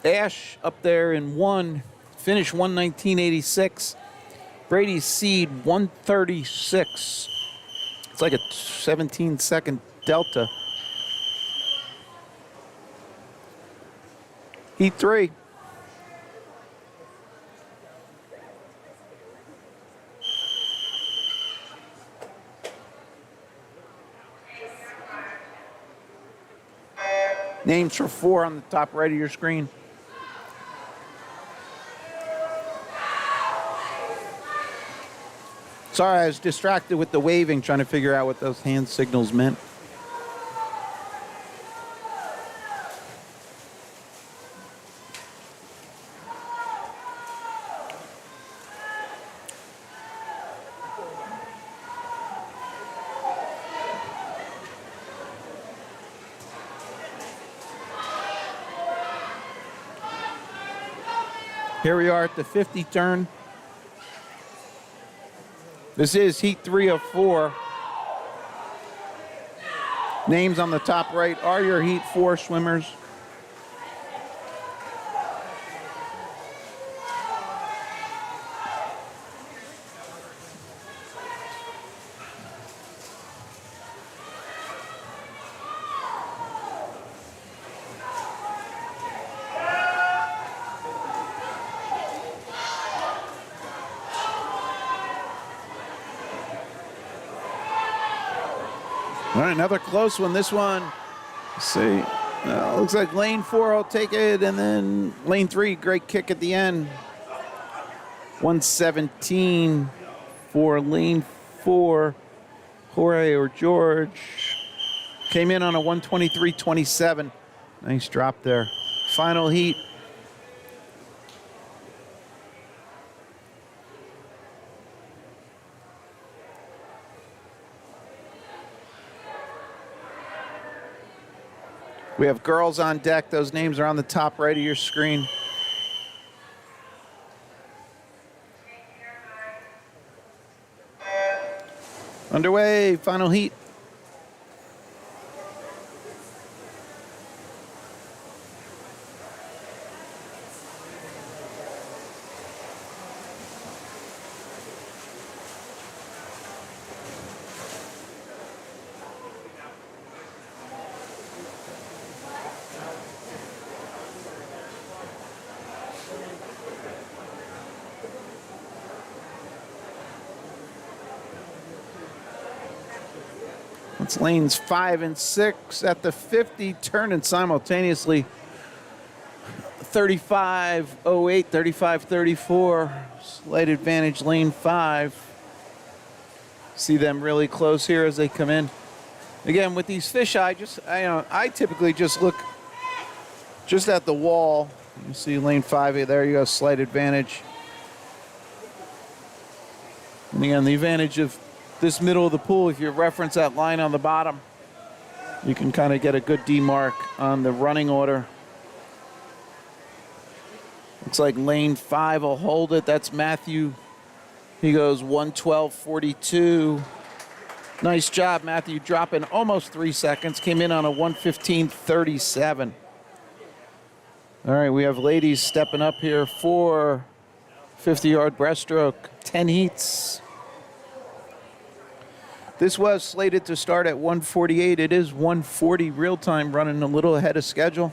S2: Ash up there in 1, finished 1:19.86. Brady Seed 1:36. It's like a 17-second delta. Heat 3. Names for 4 on the top right of your screen. Sorry, I was distracted with the waving, trying to figure out what those hand signals meant. Here we are at the 50 turn. This is Heat 3 of 4. Names on the top right are your Heat 4 swimmers. All right, another close one. This one, let's see. Looks like lane 4 will take it, and then lane 3, great kick at the end. 117 for lane 4. Jorge or George came in on a 123.27. Nice drop there. Final heat. We have girls on deck. Those names are on the top right of your screen. Underway, final heat. It's lanes 5 and 6 at the 50, turning simultaneously. 35.08, 35.34, slight advantage lane 5. See them really close here as they come in. Again, with these fish, I typically just look just at the wall. You see lane 5 here, there you go, slight advantage. And again, the advantage of this middle of the pool, if you reference that line on the bottom, you can kind of get a good D-mark on the running order. Looks like lane 5 will hold it. That's Matthew. He goes 112.42. Nice job, Matthew, dropping almost 3 seconds. Came in on a 115.37. All right, we have ladies stepping up here for 50-yard breaststroke. 10 heats. This was slated to start at 1:48. It is 1:40 real time, running a little ahead of schedule.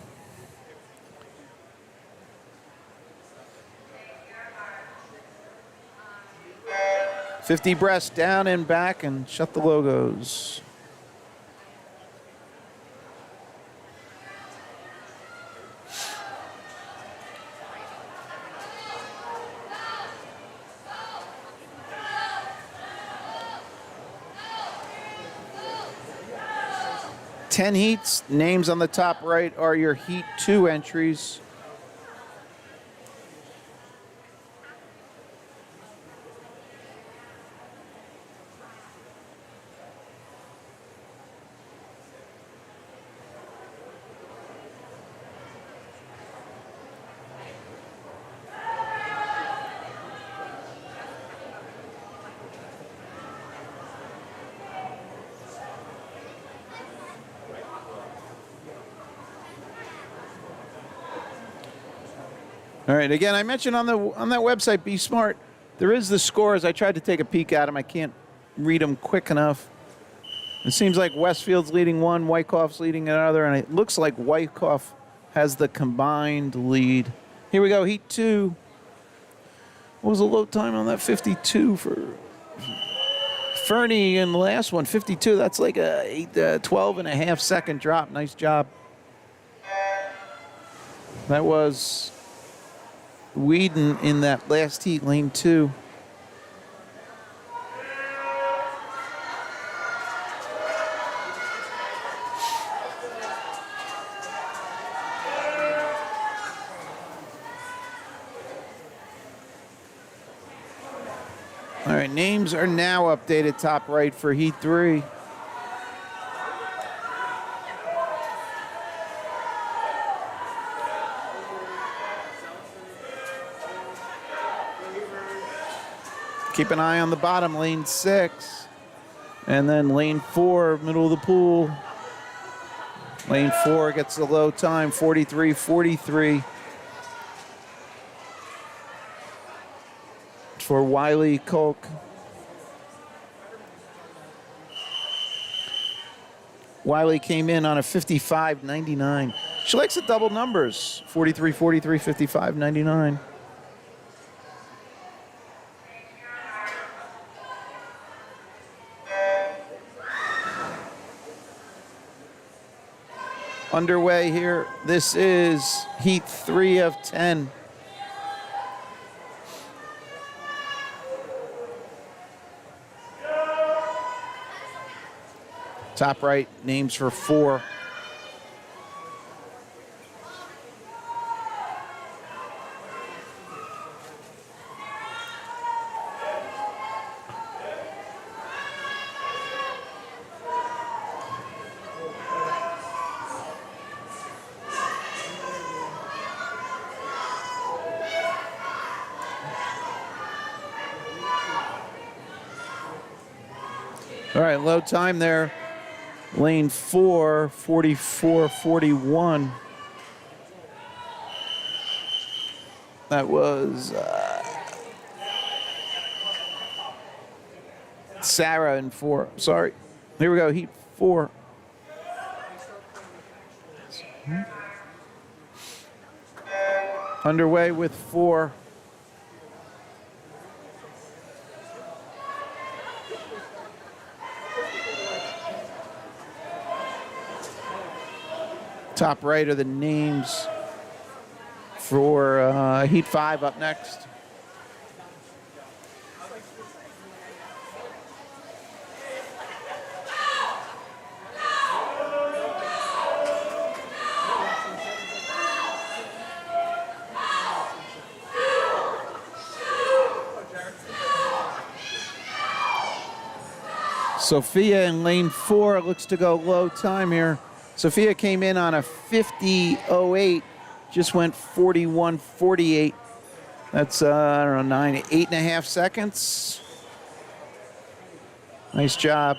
S2: $50 breast down and back, and shut the logos. Ten heats. Names on the top right are your Heat 2 entries. All right, again, I mentioned on that website, Be Smart, there is the scores. I tried to take a peek at them. I can't read them quick enough. It seems like Westfield's leading one, Wyckoff's leading another, and it looks like Wyckoff has the combined lead. Here we go, Heat 2. What was the load time on that? 52 for Fernie in the last one, 52. That's like a 12 and a half second drop. Nice job. That was Whedon in that last heat, lane 2. All right, names are now updated top right for Heat 3. Keep an eye on the bottom, lane 6. And then lane 4, middle of the pool. Lane 4 gets the low time, 43.43. For Wiley Kolk. Wiley came in on a 55.99. She likes the double numbers, 43.43, 55.99. underway here. This is heat 3 of 10. Top right, names for 4. All right, low time there. Lane 4, 44.41. That was Sarah in 4. Sorry. Here we go, heat 4. Underway with 4. Top right are the names for heat 5 up next. Sophia in lane 4 looks to go low time here. Sophia came in on a 50.08, just went 41.48. That's, I don't know, 8.5 seconds. Nice job.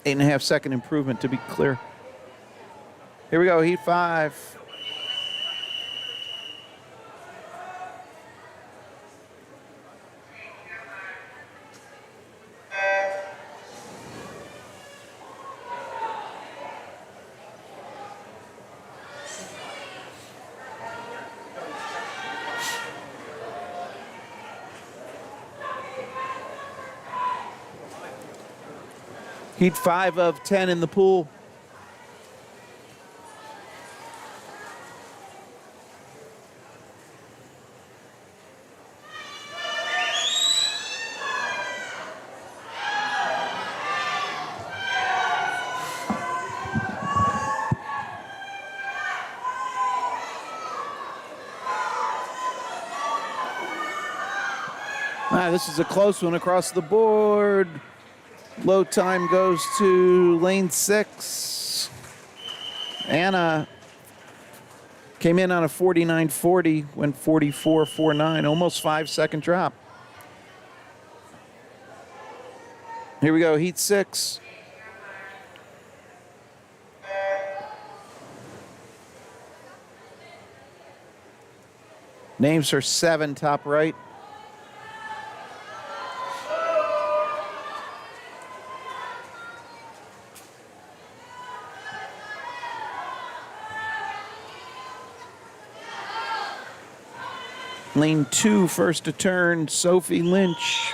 S2: 8.5 second improvement, to be clear. Here we go, heat 5. Heat 5 of 10 in the pool. This is a close one across the board. Low time goes to lane 6. Anna came in on a 49.40, went 44.49, almost 5-second drop. Here we go, heat 6. Names are 7, top right. Lane 2, first to turn, Sophie Lynch.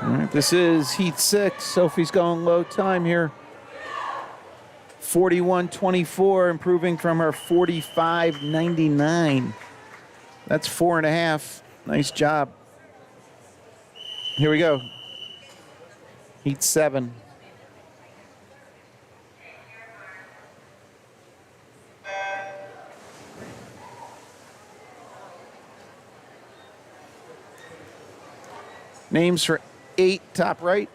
S2: All right, this is heat 6. Sophie's going low time here. 41.24, improving from her 45.99. That's 4.5. Nice job. Here we go. Heat 7. Names for 8, top right.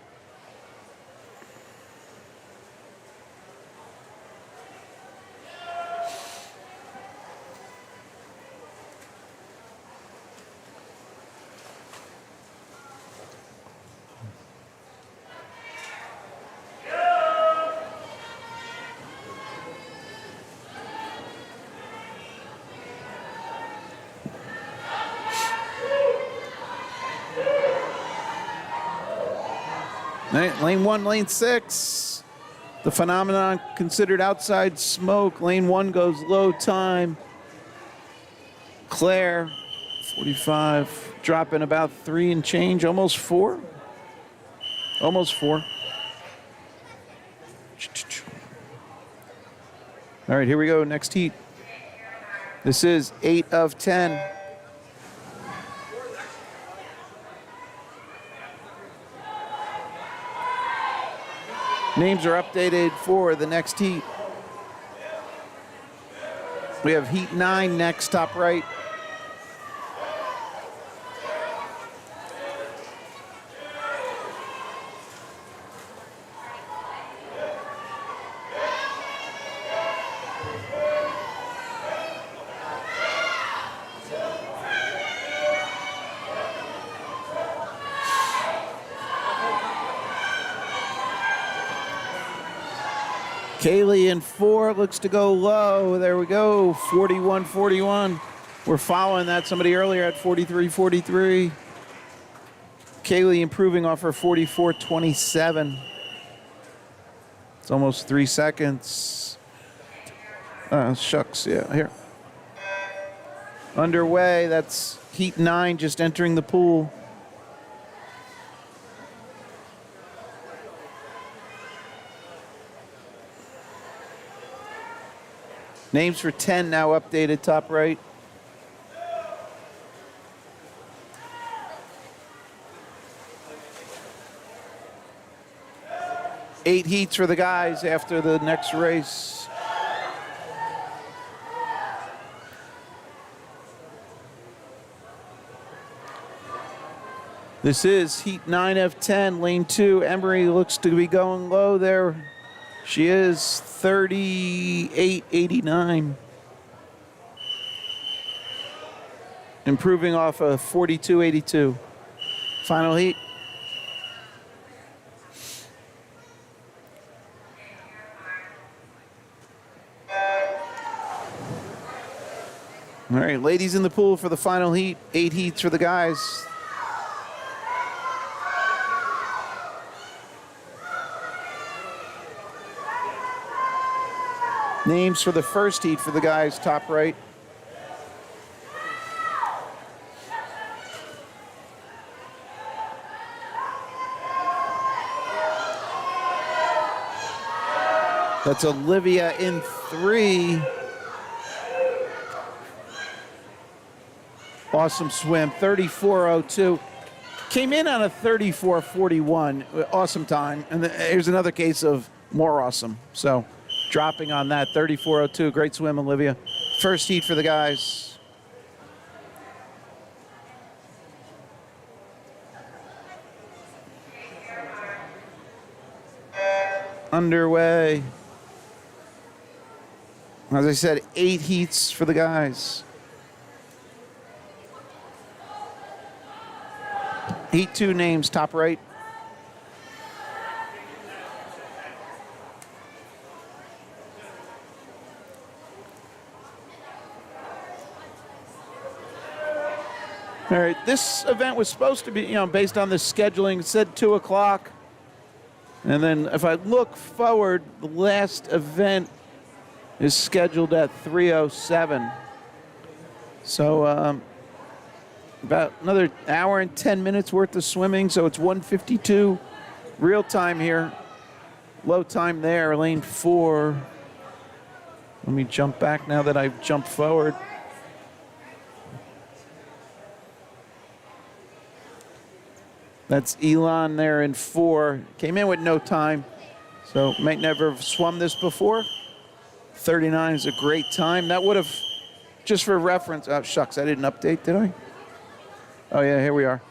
S2: Lane 1, lane 6. The phenomenon considered outside smoke. Lane 1 goes low time. Claire, 45, dropping about 3 and change, almost 4. Almost 4. All right, here we go, next heat. This is 8 of 10. Names are updated for the next heat. We have heat 9 next, top right. Kaylee in 4 looks to go low. There we go, 41-41. We're following that. Somebody earlier at 43-43. Kaylee improving off her 44-27. It's almost 3 seconds. Shucks, yeah, here. Underway, that's heat 9 just entering the pool. Names for 10 now updated, top right. Eight heats for the guys after the next race. This is heat 9 of 10, lane 2. Emery looks to be going low there. She is 38.89. Improving off a 42.82. Final heat. All right, ladies in the pool for the final heat. 8 heats for the guys. Names for the first heat for the guys, top right. That's Olivia in 3. Awesome swim, 34.02. Came in on a 34.41. Awesome time. And here's another case of more awesome. So dropping on that, 34.02. Great swim, Olivia. First heat for the guys. Underway. As I said, 8 heats for the guys. Heat 2 names, top right. All right, this event was supposed to be, based on the scheduling, it said 2 o'clock. And then if I look forward, the last event is scheduled at 3:07. So about another hour and 10 minutes worth of swimming. So it's 1:52 real time here. Low time there, lane 4. Let me jump back now that I've jumped forward. That's Elon there in 4. Came in with no time, so might never have swum this before. 39 is a great time. That would have, just for reference, oh shucks, I didn't update, did I? Oh yeah, here we are.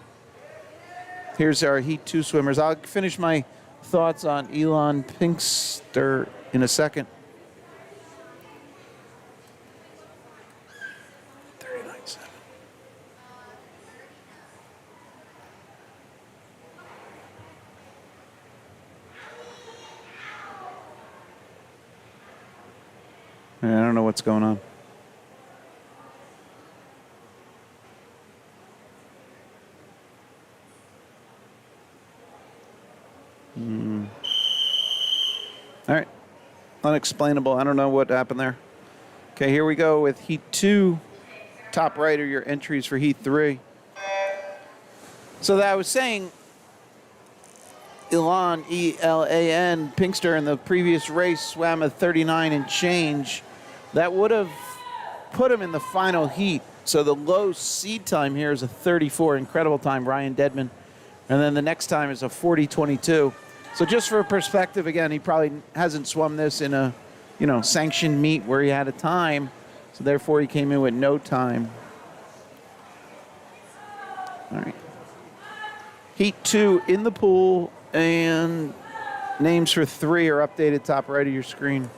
S2: Here's our Heat 2 swimmers. I'll finish my thoughts on Elon Pinkster in a second. 39.7. I don't know what's going on. All right. Unexplainable. I don't know what happened there. Okay, here we go with heat 2. Top right are your entries for heat 3. So that I was saying, Elan, E-L-A-N, Pinkster in the previous race swam a 39 and change. That would have put him in the final heat. So the low seed time here is a 34, incredible time, Ryan Dedman. And then the next time is a 40-22. So just for perspective, again, he probably hasn't swum this in a, sanctioned meet where he had a time. So therefore he came in with no time. All right. Heat 2 in the pool, and names for 3 are updated top right of your screen.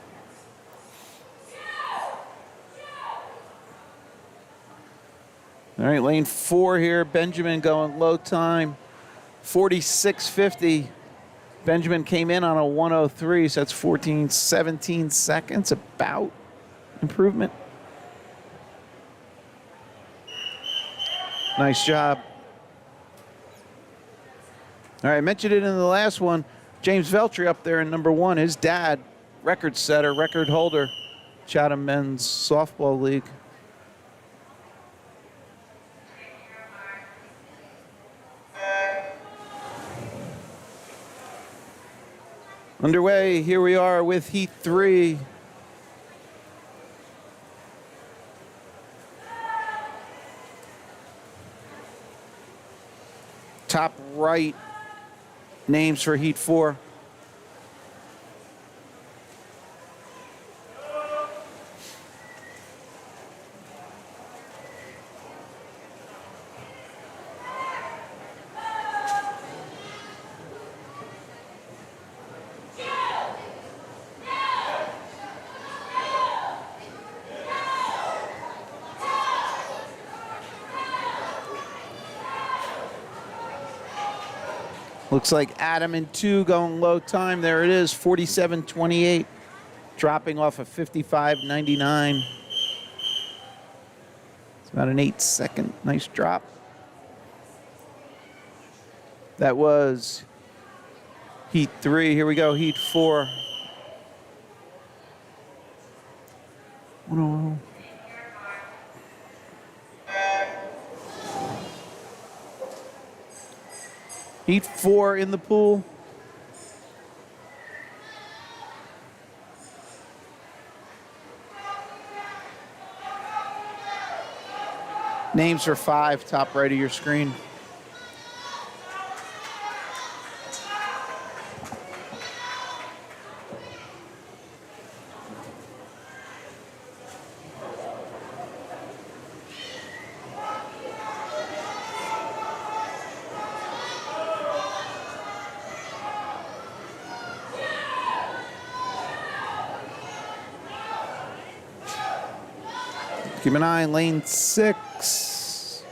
S2: All right, lane 4 here. Benjamin going low time, 46.50. Benjamin came in on a 103, so that's 17 seconds, about improvement. Nice job. All right, I mentioned it in the last one. James Veltri up there in number 1. His dad, record setter, record holder, Chatham Men's Softball League. Underway, here we are with heat 3. Top right, names for heat 4. Looks like Adam in 2 going low time. There it is, 47.28, dropping off of 55.99. It's about an 8-second nice drop. That was heat 3. Here we go, heat 4. Heat 4 in the pool. Names for 5, top right of your screen. Keep an eye on lane 6.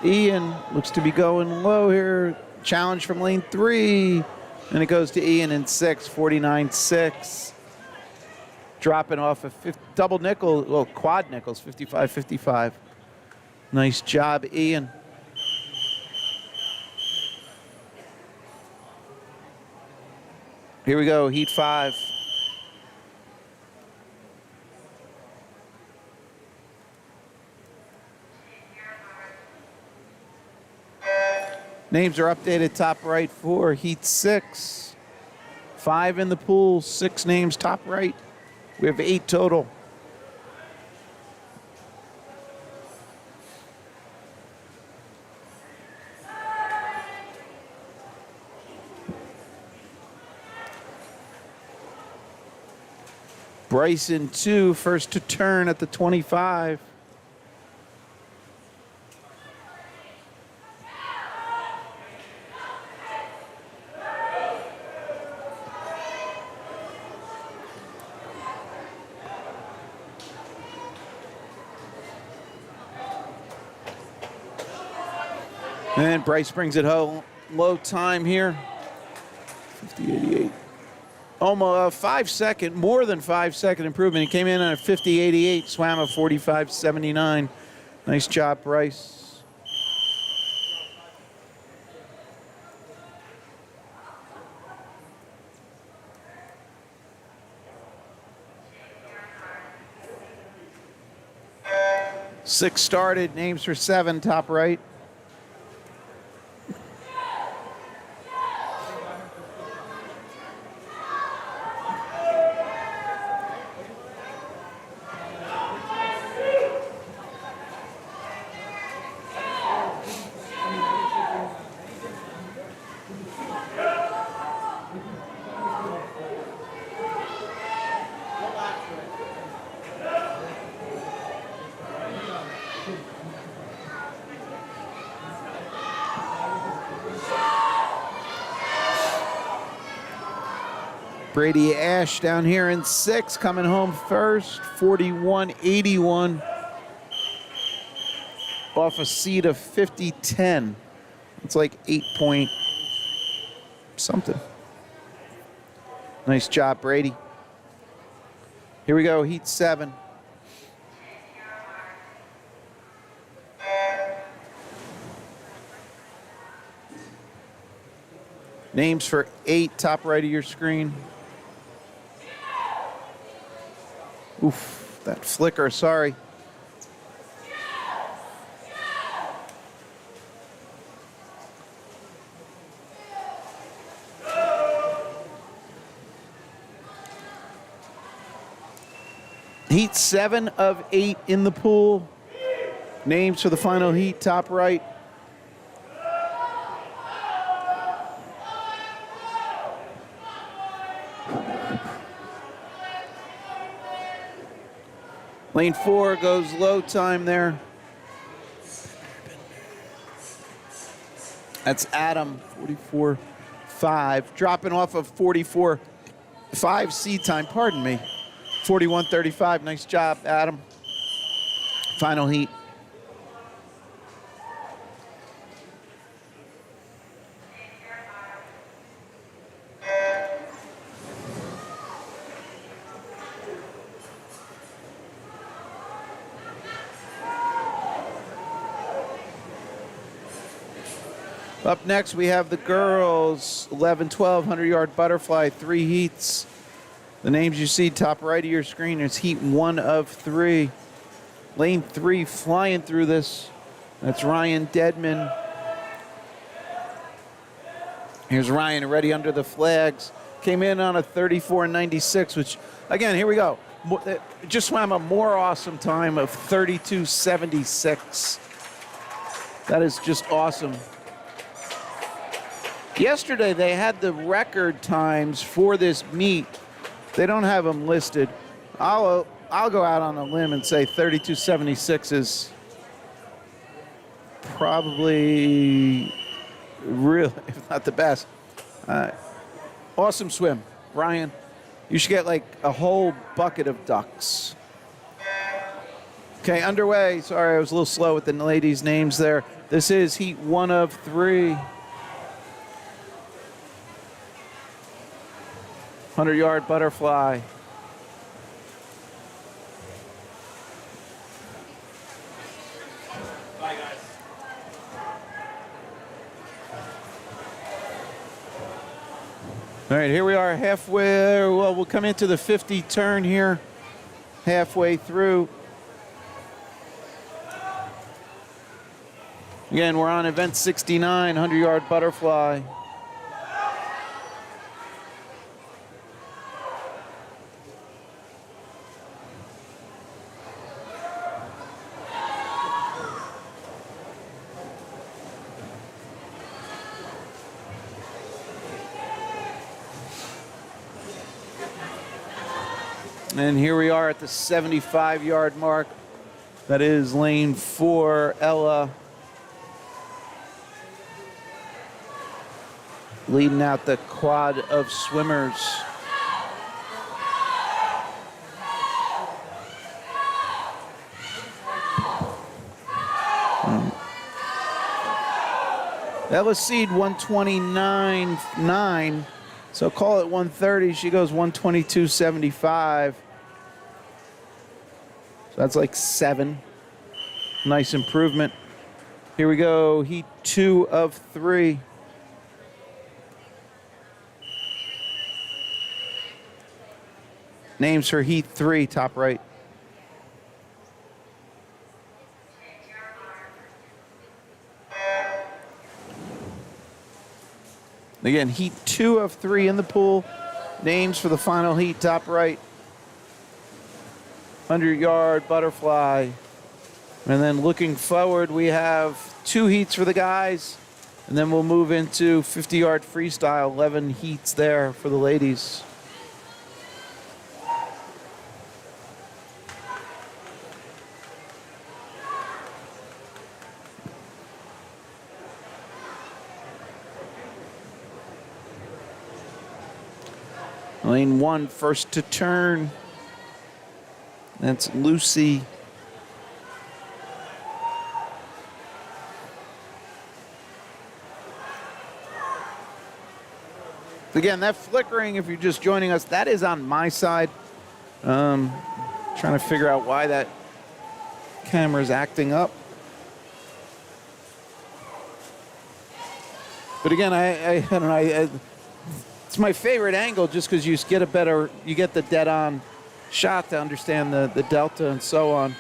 S2: Ian looks to be going low here. Challenge from lane 3. And it goes to Ian in 6, 49.6. Dropping off a double nickel, well, quad nickels, 55.55. Nice job, Ian. Here we go, heat 5. Names are updated top right for heat 6. 5 in the pool, 6 names top right. We have 8 total. Bryson 2, first to turn at the 25. And Bryce brings it home. Low time here. 50.88. Almost 5-second, more than 5-second improvement. He came in on a 50.88, swam a 45.79. Nice job, Bryce. 6 started, names for 7, top right. Brady Ash down here in 6, coming home first, 41.81. Off a seed of 50.10. It's like 8 point something. Nice job, Brady. Here we go, heat 7. Names for 8, top right of your screen. Oof, that flicker, sorry. Heat 7 of 8 in the pool. Names for the final heat, top right. Lane 4 goes low time there. That's Adam, 44.5. Dropping off of 44.5 seed time, pardon me. 41.35, nice job, Adam. Final heat. Up next, we have the girls, 11, 12, 100-yard butterfly, 3 heats. The names you see top right of your screen is heat 1 of 3. Lane 3 flying through this. That's Ryan Deadman. Here's Ryan already under the flags. Came in on a 34.96, which, again, here we go. Just swam a more awesome time of 32.76. That is just awesome. Yesterday, they had the record times for this meet. They don't have them listed. I'll go out on a limb and say 32.76 is probably really, if not the best. Awesome swim, Brian. You should get like a whole bucket of ducks. Okay, underway. Sorry, I was a little slow with the ladies' names there. This is heat 1 of 3. 100-yard butterfly.
S3: Bye, guys.
S2: All right, here we are halfway. Well, we'll come into the 50 turn here, halfway through. Again, we're on event 69, 100-yard butterfly. And here we are at the 75-yard mark. That is lane 4, Ella. Leading out the quad of swimmers. Ella seed 129.9. So call it 130. She goes 122.75. So that's like 7. Nice improvement. Here we go, heat 2 of 3. Names for heat 3, top right. Again, heat 2 of 3 in the pool. Names for the final heat, top right. 100-yard butterfly. And then looking forward, we have 2 heats for the guys. And then we'll move into 50-yard freestyle, 11 heats there for the ladies. Lane 1, first to turn. That's Lucy. Again, that flickering, if you're just joining us, that is on my side. Trying to figure out why that camera's acting up. But again, I don't know. It's my favorite angle just because you get the dead-on shot to understand the delta and so on.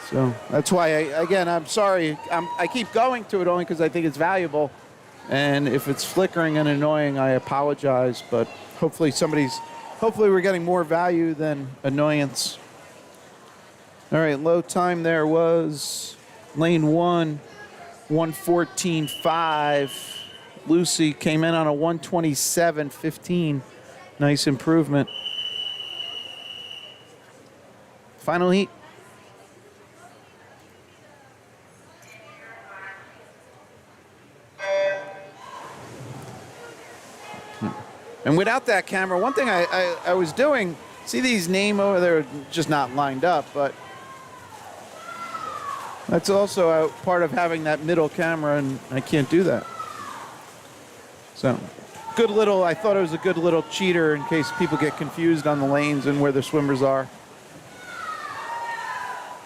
S2: So that's why, again, I'm sorry. I keep going to it only because I think it's valuable. And if it's flickering and annoying, I apologize. But hopefully we're getting more value than annoyance. All right, low time there was lane 1, 1:14.5. Lucy came in on a 1:27.15. Nice improvement. Final heat. And without that camera, one thing I was doing, see these name over there, just not lined up, but that's also a part of having that middle camera, and I can't do that. So, I thought it was a good little cheater in case people get confused on the lanes and where the swimmers are.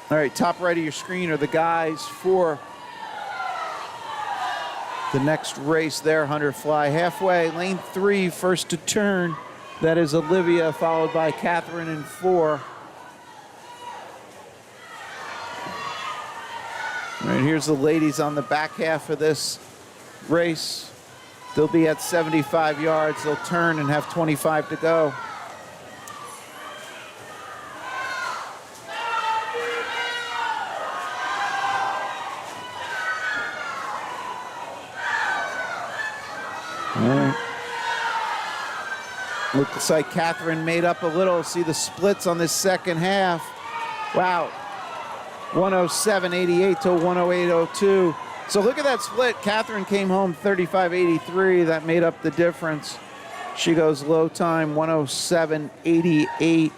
S2: All right, top right of your screen are the guys for the next race there, 100 fly halfway. Lane 3, first to turn. That is Olivia, followed by Catherine in 4. All right, here's the ladies on the back half of this race. They'll be at 75 yards. They'll turn and have 25 to go. All right. Looks like Catherine made up a little. See the splits on this second half. Wow. 107.88 to 108.02. So look at that split. Catherine came home 35.83. That made up the difference. She goes low time 107.88,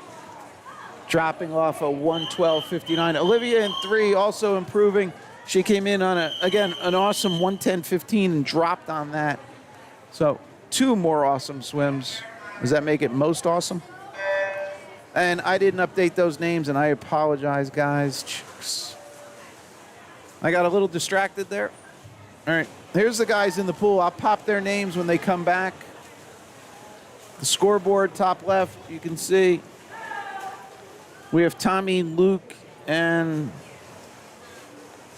S2: dropping off a 112.59. Olivia in 3 also improving. She came in on an awesome 110.15 and dropped on that. So 2 more awesome swims. Does that make it most awesome? And I didn't update those names, and I apologize, guys. I got a little distracted there. All right, here's the guys in the pool. I'll pop their names when they come back. The scoreboard, top left, you can see. We have Tommy, Luke, and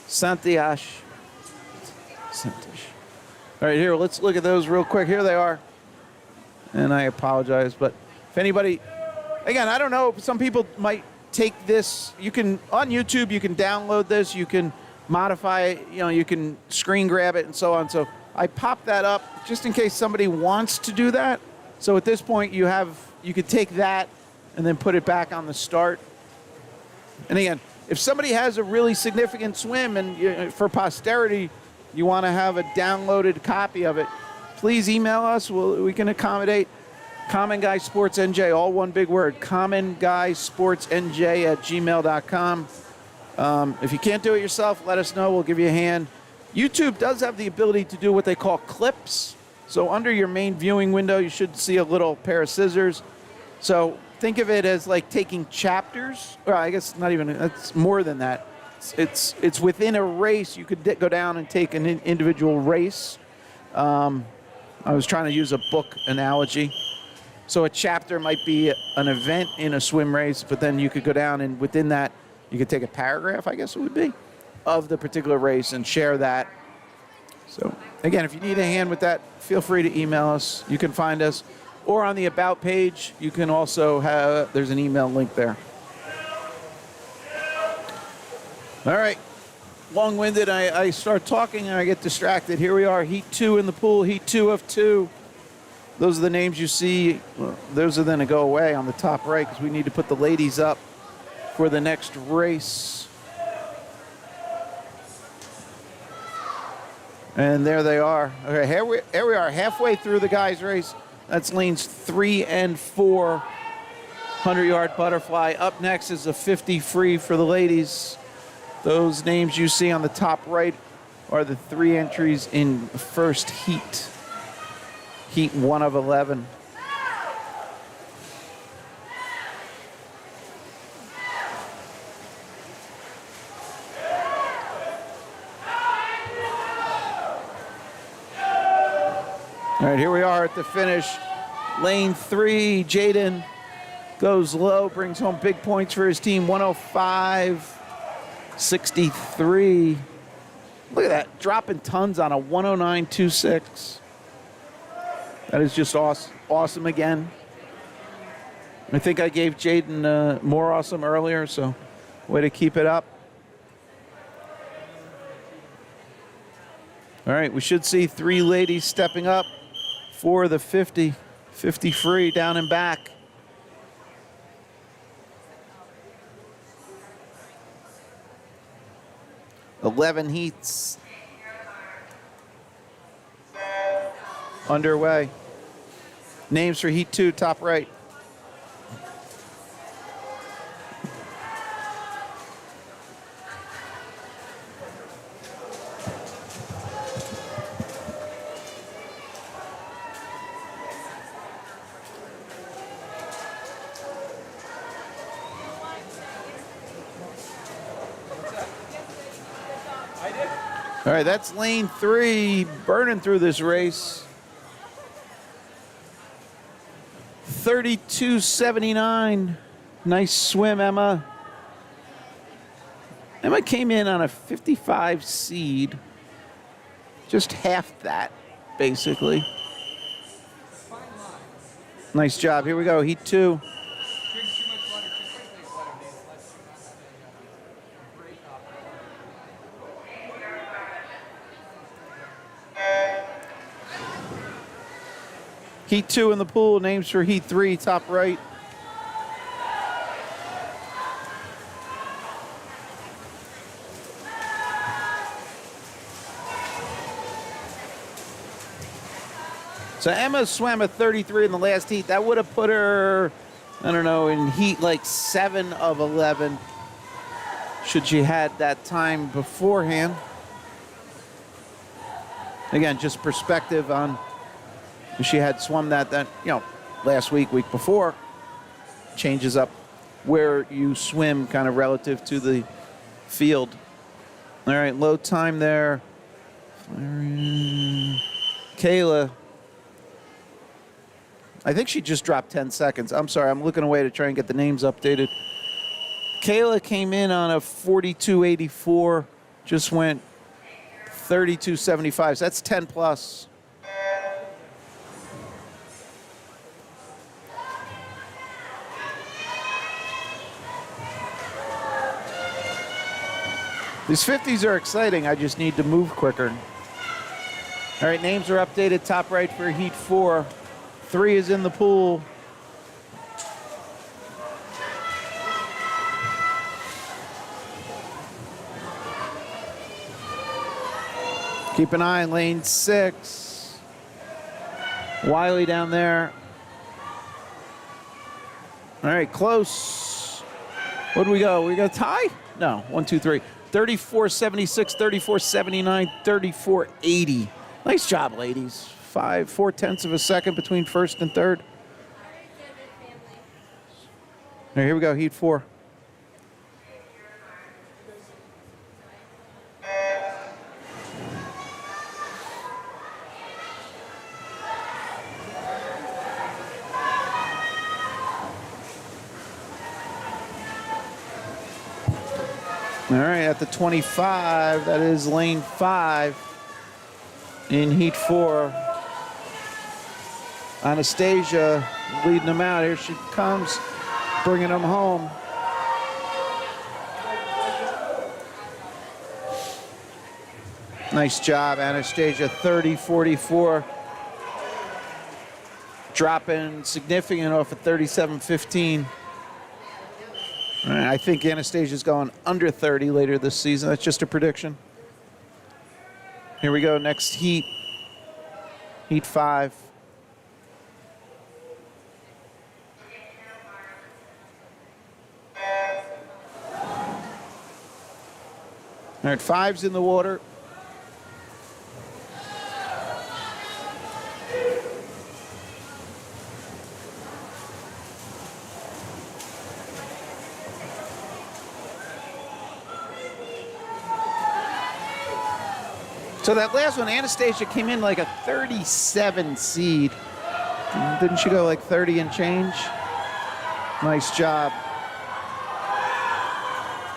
S2: Santiash. All right, here, let's look at those real quick. Here they are. And I apologize, but if anybody, again, I don't know, some people might take this. You can, on YouTube, you can download this. You can modify it, you can screen grab it and so on. So I popped that up just in case somebody wants to do that. So at this point you could take that and then put it back on the start. And again, if somebody has a really significant swim and for posterity, you want to have a downloaded copy of it, please email us. We can accommodate. Common Guy Sports NJ, all one big word, commonguysportsnj@gmail.com. If you can't do it yourself, let us know. We'll give you a hand. YouTube does have the ability to do what they call clips. So under your main viewing window, you should see a little pair of scissors. So think of it as like taking chapters. Well, I guess not even, that's more than that. It's within a race. You could go down and take an individual race. I was trying to use a book analogy. So a chapter might be an event in a swim race, but then you could go down and within that, you could take a paragraph, I guess it would be, of the particular race and share that. So Again, if you need a hand with that, feel free to email us. You can find us. Or on the About page, you can also have, there's an email link there. All right. Long-winded, I start talking and I get distracted. Here we are, Heat 2 in the pool, Heat 2 of 2. Those are the names you see. Well, those are going to go away on the top right because we need to put the ladies up for the next race. And there they are. Okay, here we are, halfway through the guys' race. That's lanes 3 and 4, 100-yard butterfly. Up next is a 50 free for the ladies. Those names you see on the top right are the 3 entries in first heat. Heat 1 of 11. All right, here we are at the finish. Lane 3, Jaden goes low, brings home big points for his team, 105.63. Look at that, dropping tons on a 109.26. That is just awesome again. I think I gave Jaden more awesome earlier, so way to keep it up. All right, we should see 3 ladies stepping up for the 50 free down and back. "11 heats underway." Names for Heat 2, top right. All right, that's lane 3, burning through this race. 32.79. Nice swim, Emma. Emma came in on a 55 seed. Just half that, basically. Nice job. Here we go, Heat 2. Heat 2 in the pool, names for Heat 3, top right. So Emma swam a 33 in the last heat. That would have put her, I don't know, in heat like 7 of 11, should she had that time beforehand. Again, just perspective on if she had swum that, last week before, changes up where you swim kind of relative to the field. All right, low time there. Kayla, I think she just dropped 10 seconds. I'm sorry, I'm looking away to try and get the names updated. Kayla came in on a 42.84, just went 32.75, so that's 10 plus. These 50s are exciting. I just need to move quicker. All right, names are updated. Top right for Heat 4. 3 is in the pool. Keep an eye on lane 6. Wiley down there. All right, close. What do we go? We got a tie? No, 1, 2, 3. 34.76, 34.79, 34.80. Nice job, ladies. 4/10 of a second between first and third. All right, here we go, Heat 4. All right, at the 25, that is lane 5. in heat 4. Anastasia leading them out. Here she comes, bringing them home. Nice job, Anastasia, 30-44. Dropping significant off of 37-15. I think Anastasia's going under 30 later this season. That's just a prediction. Here we go, next heat. Heat 5. All right, 5's in the water. So that last one, Anastasia came in like a 37 seed. Didn't she go like 30 and change? Nice job.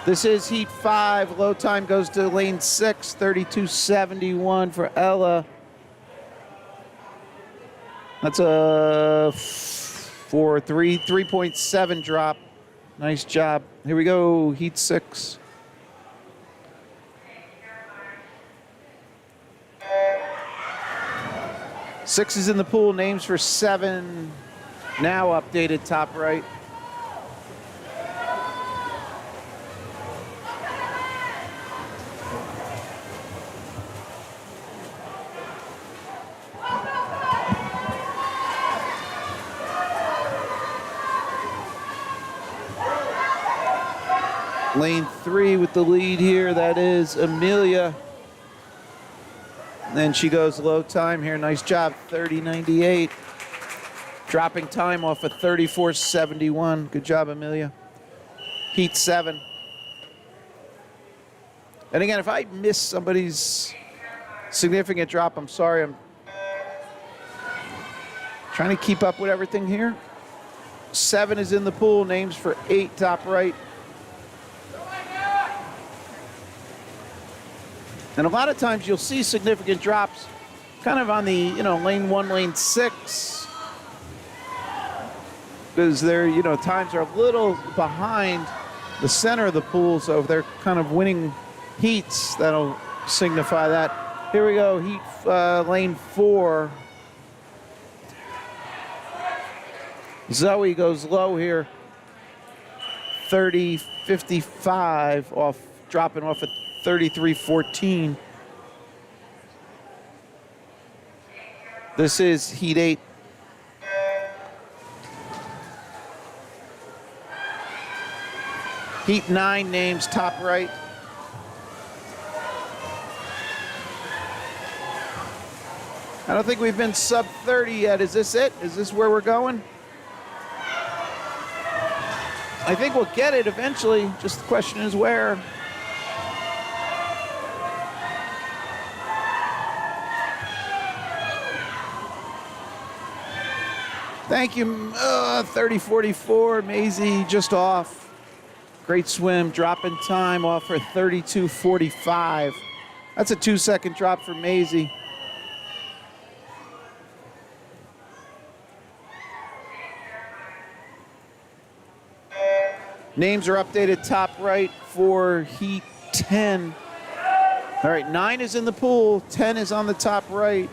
S2: This is heat 5. Low time goes to lane 6, 32.71 for Ella. That's a 3.7 drop. Nice job. Here we go, heat 6. Six is in the pool, names for 7. Now updated top right. Lane 3 with the lead here, that is Amelia. Then she goes low time here. Nice job, 30.98. Dropping time off of 34.71. Good job, Amelia. Heat 7. And again, if I miss somebody's significant drop, I'm sorry. I'm trying to keep up with everything here. 7 is in the pool. Names for 8, top right. And a lot of times you'll see significant drops kind of on the, lane 1, lane 6. Because they're, times are a little behind the center of the pool. So if they're kind of winning heats, that'll signify that. Here we go, heat lane 4. Zoe goes low here. 30.55 off, dropping off at 33.14. This is heat 8. Heat 9 names top right. I don't think we've been sub 30 yet. Is this it? Is this where we're going? I think we'll get it eventually. Just the question is where. Thank you, 30.44, Maisie just off. Great swim, dropping time off for 32.45. That's a 2-second drop for Maisie. Names are updated top right for heat 10. All right, 9 is in the pool, 10 is on the top right.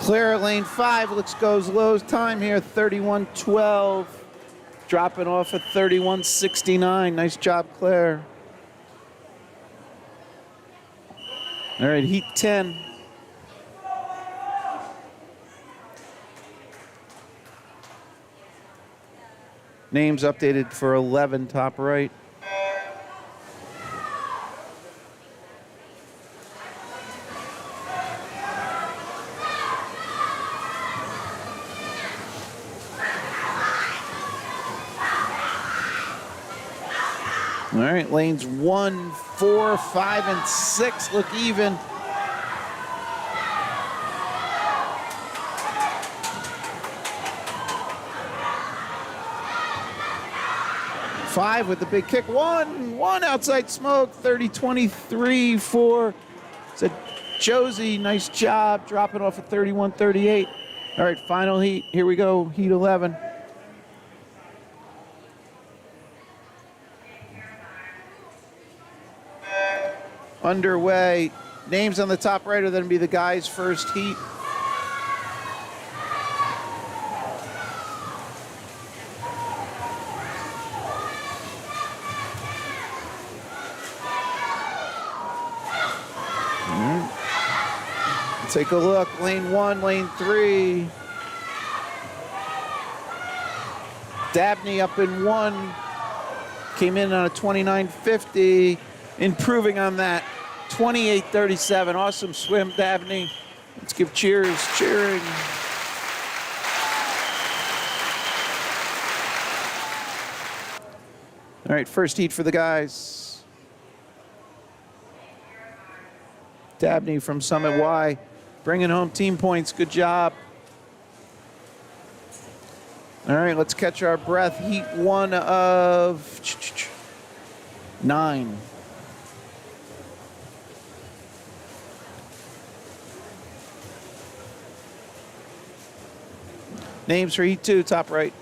S2: Claire, lane 5, goes low time here, 31.12. Dropping off at 31.69. Nice job, Claire. All right, heat 10. Names updated for 11, top right. All right, lanes 1, 4, 5, and 6 look even. Five with the big kick. One outside smoke. 30-23 for Josie. Nice job dropping off at 31-38. All right, final heat. Here we go, heat 11. Underway. Names on the top right are going to be the guys' first heat. Take a look. Lane 1, lane 3. Dabney up in 1. Came in on a 29.50. Improving on that. 28.37. Awesome swim, Dabney. Let's give cheers. Cheering. All right, first heat for the guys. Dabney from Summit Y. Bringing home team points. Good job. All right, let's catch our breath. Heat 1 of 9. Names for heat 2, top right.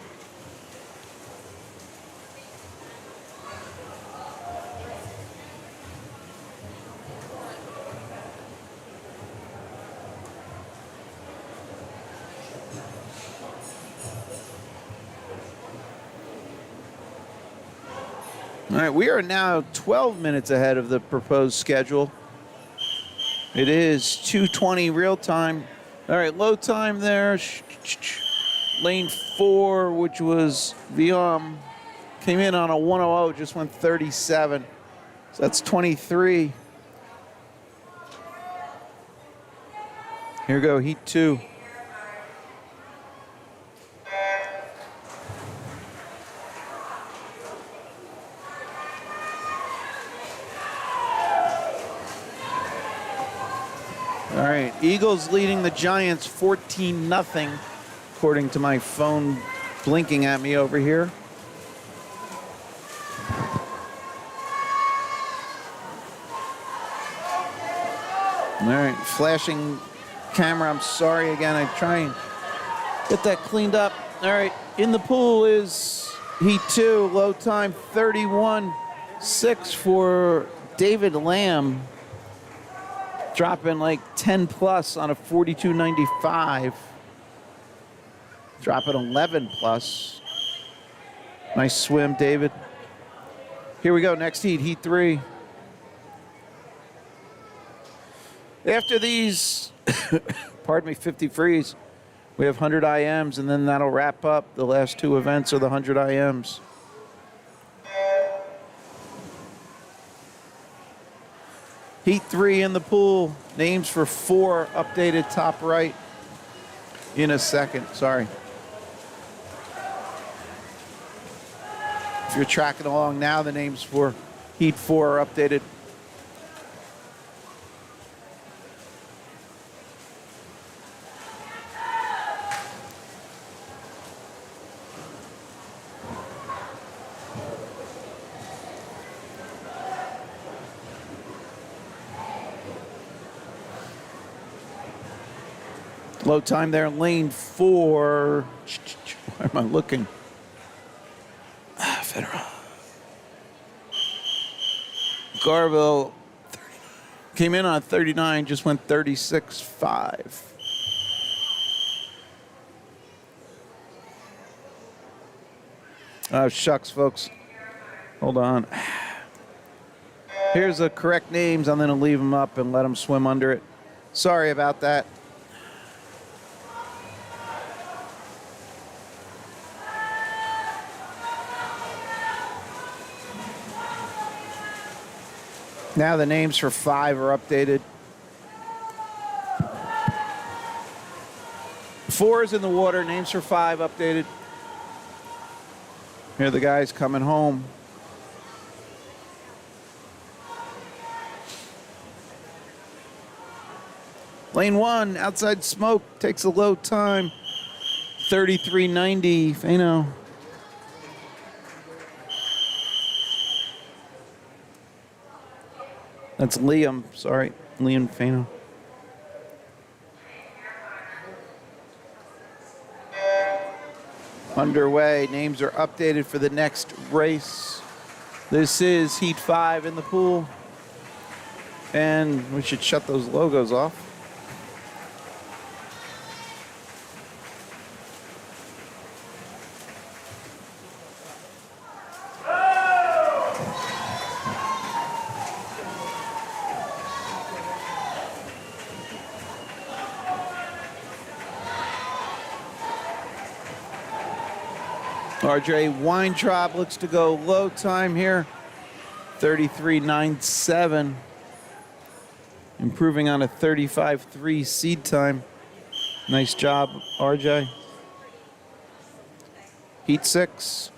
S2: All right, we are now 12 minutes ahead of the proposed schedule. It is 2:20 real time. All right, low time there. Lane 4, which was Viam, came in on a 1:00, just went 37. So that's 23. Here we go, heat 2. All right, Eagles leading the Giants 14-0, according to my phone blinking at me over here. All right, flashing camera. I'm sorry again. I try and get that cleaned up. All right, in the pool is heat 2, low time 31.6 for David Lamb. Dropping like 10 plus on a 42.95. Dropping 11 plus. Nice swim, David. Here we go, next heat, heat 3. After these, pardon me, 50 frees, we have 100 IMs, and then that'll wrap up. The last 2 events are the 100 IMs. Heat 3 in the pool. Names for 4 updated top right in a second. Sorry. If you're tracking along now, the names for Heat 4 are updated. Low time there, lane 4. Where am I looking? Federal. Garville came in on 39, just went 36.5. Oh, shucks, folks. Hold on. Here's the correct names. I'm going to leave them up and let them swim under it. Sorry about that. Now the names for 5 are updated. 4 is in the water. Names for 5 updated. Here are the guys coming home. Lane 1, outside smoke, takes a low time. 33.90, Fano. That's Liam, sorry. Liam Fano. Underway, names are updated for the next race. This is Heat 5 in the pool. And we should shut those logos off. RJ Weintraub looks to go low time here. 33.97. Improving on a 35.3 seed time. Nice job, RJ. Heat 6.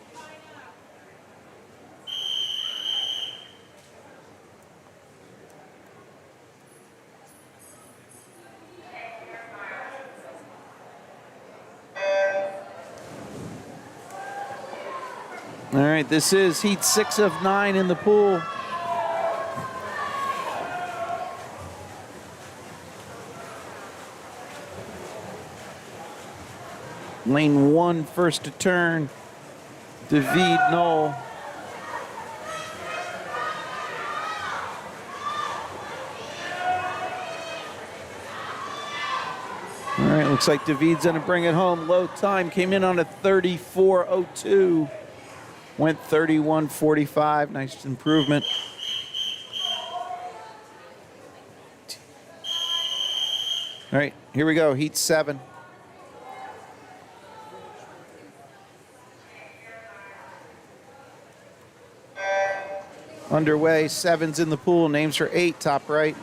S2: All right, this is Heat 6 of 9 in the pool. Lane 1, first to turn. David Knoll. All right, looks like David's gonna bring it home. Low time, came in on a 34.02. Went 31.45, nice improvement. All right, here we go, Heat 7. Underway, 7's in the pool, names for 8, top right.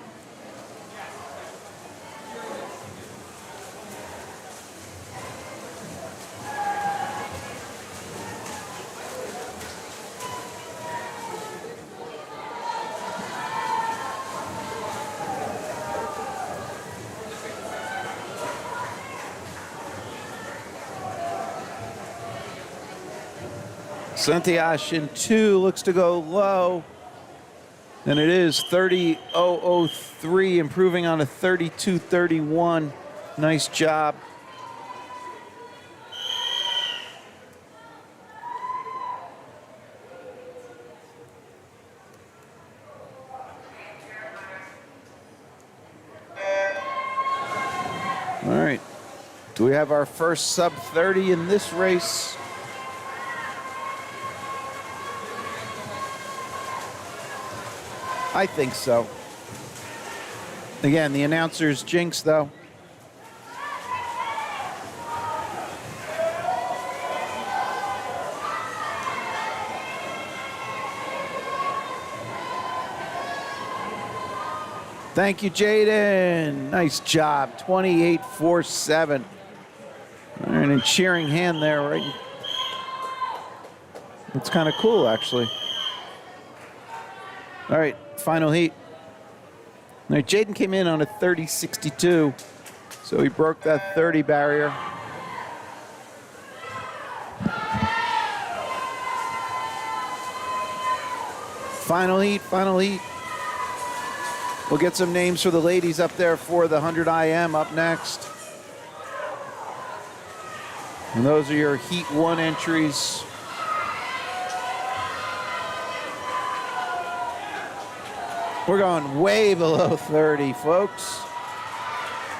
S2: Santiash in 2 looks to go low. And it is 30.003, improving on a 32.31. Nice job. All right. Do we have our first sub 30 in this race? I think so. Again, the announcer's jinx, though. Thank you, Jaden. Nice job. 28.47. All right, and cheering hand there, right? It's kind of cool, actually. All right, final heat. All right, Jaden came in on a 30.62, so he broke that 30 barrier. Final heat, final heat. We'll get some names for the ladies up there for the 100 IM up next. And those are your Heat 1 entries. We're going way below 30, folks.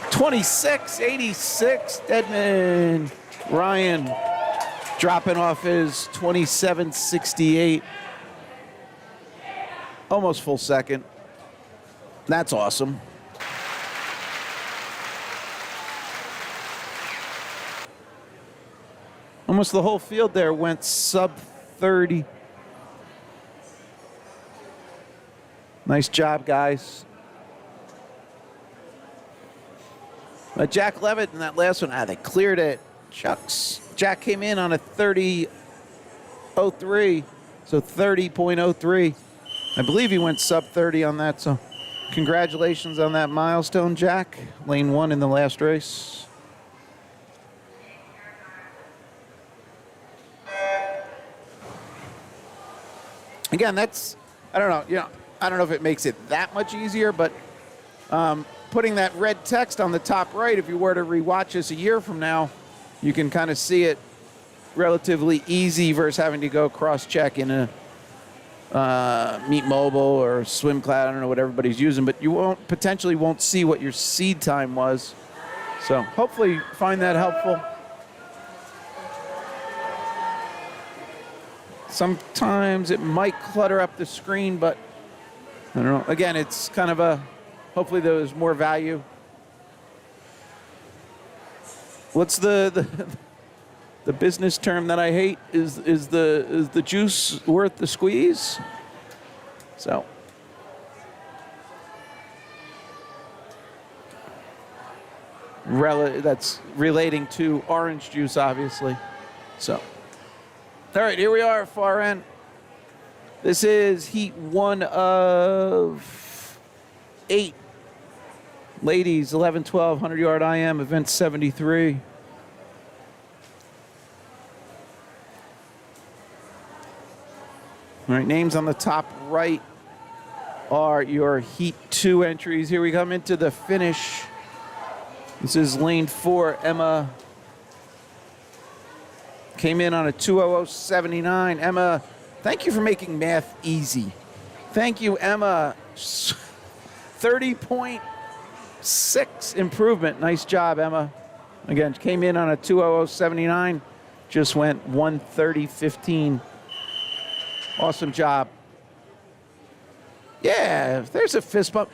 S2: 26.86, Edmund Ryan dropping off his 27.68. Almost full second. That's awesome. Almost the whole field there went sub 30. Nice job, guys. Jack Levitt in that last one, they cleared it. Shucks. Jack came in on a 30.03, so 30.03. I believe he went sub 30 on that, so Congratulations on that milestone, Jack. Lane 1 in the last race. Again, that's, I don't know, I don't know if it makes it that much easier, but putting that red text on the top right, if you were to rewatch this a year from now, you can kind of see it relatively easy versus having to go cross-check in a Meet Mobile or Swim Cloud. I don't know what everybody's using, but you potentially won't see what your seed time was. So hopefully you find that helpful. Sometimes it might clutter up the screen, but I don't know. Again, it's kind of a, hopefully there's more value. What's the business term that I hate? Is the juice worth the squeeze? So that's relating to orange juice, obviously. So all right, here we are, far end. This is heat 1 of 8. Ladies, 11, 12, 100-yard IM, event 73. All right, names on the top right are your heat 2 entries. Here we come into the finish. This is lane 4, Emma. Came in on a 2:00.79. Emma, thank you for making math easy. Thank you, Emma. 30.6 improvement. Nice job, Emma. Again, came in on a 2:00.79. Just went 1:30.15. Awesome job. Yeah, there's a fist bump.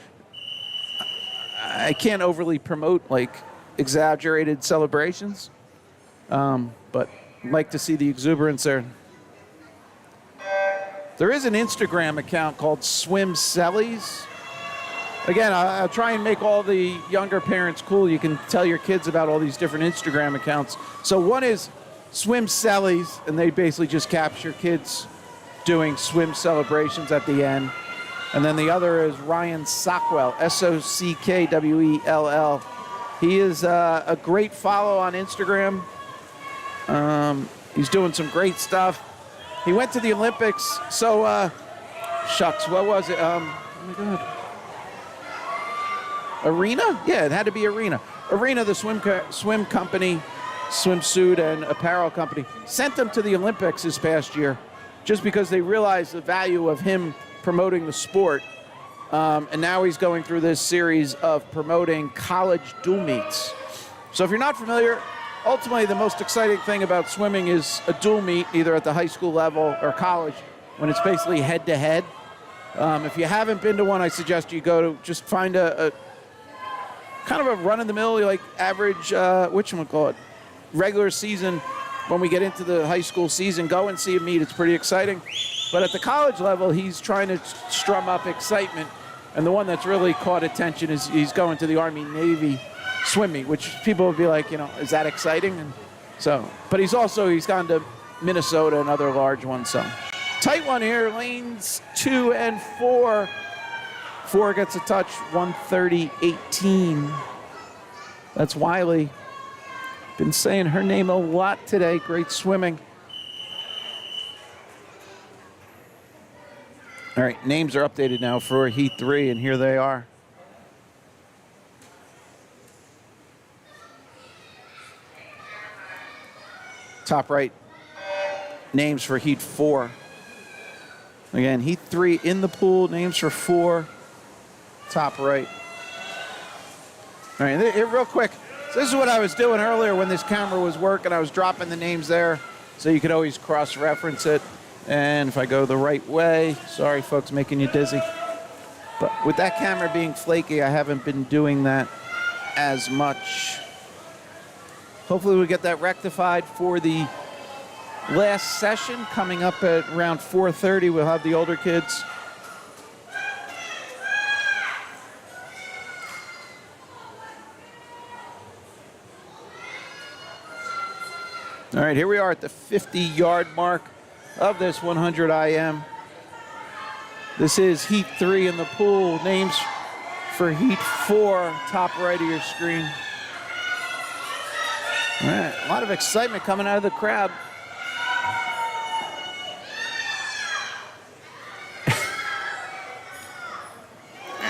S2: I can't overly promote like exaggerated celebrations, but like to see the exuberance there. There is an Instagram account called Swim Sellies. Again, I'll try and make all the younger parents cool. You can tell your kids about all these different Instagram accounts. So one is Swim Sellies, and they basically just capture kids doing swim celebrations at the end. And then the other is Ryan Sockwell, Sockwell. He is a great follow on Instagram. He's doing some great stuff. He went to the Olympics, so shucks, what was it? Oh my God. Arena? Yeah, it had to be Arena. Arena, the swim company, swimsuit and apparel company, sent him to the Olympics this past year just because they realized the value of him promoting the sport. And now he's going through this series of promoting college dual meets. So if you're not familiar, ultimately the most exciting thing about swimming is a dual meet, either at the high school level or college, when it's basically head-to-head. If you haven't been to one, I suggest you go to just find a kind of a run-of-the-mill, like average, whatchamacallit, regular season. When we get into the high school season, go and see a meet. It's pretty exciting. But at the college level, he's trying to strum up excitement. And the one that's really caught attention is he's going to the Army-Navy swim meet, which people would be like, is that exciting? And so, but he's gone to Minnesota and other large ones. So tight one here, lanes 2 and 4. 4 gets a touch, 1:30.18. That's Wiley. Been saying her name a lot today. Great swimming. All right, names are updated now for Heat 3, and here they are. Top right, names for Heat 4. Again, Heat 3 in the pool, names for 4. Top right. All right, real quick. So this is what I was doing earlier when this camera was working. I was dropping the names there so you could always cross-reference it. And if I go the right way, sorry folks, making you dizzy. But with that camera being flaky, I haven't been doing that as much. Hopefully we'll get that rectified for the last session coming up at around 4:30. We'll have the older kids. All right, here we are at the 50-yard mark of this 100 IM. This is Heat 3 in the pool. Names for Heat 4, top right of your screen. All right, a lot of excitement coming out of the crowd.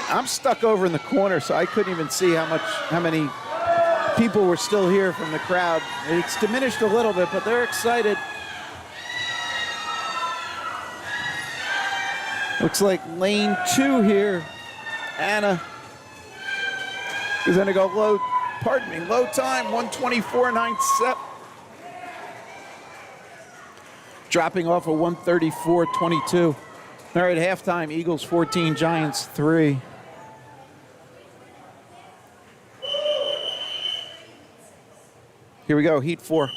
S2: I'm stuck over in the corner, so I couldn't even see how many people were still here from the crowd. It's diminished a little bit, but they're excited. Looks like lane 2 here. Anna is going to go low time, 124.97. Dropping off a 134.22. All right, halftime, Eagles 14, Giants 3. Here we go, Heat 4.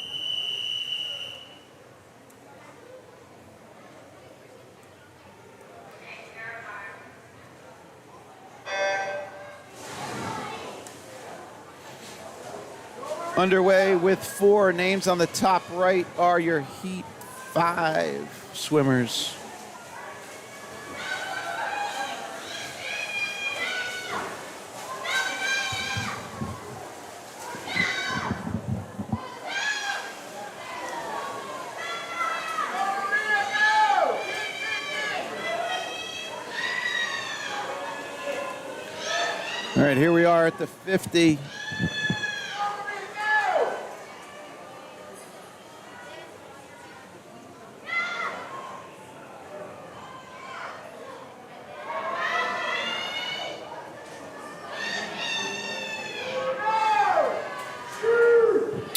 S2: Underway with 4. Names on the top right are your Heat 5 swimmers. All right, here we are at the 50.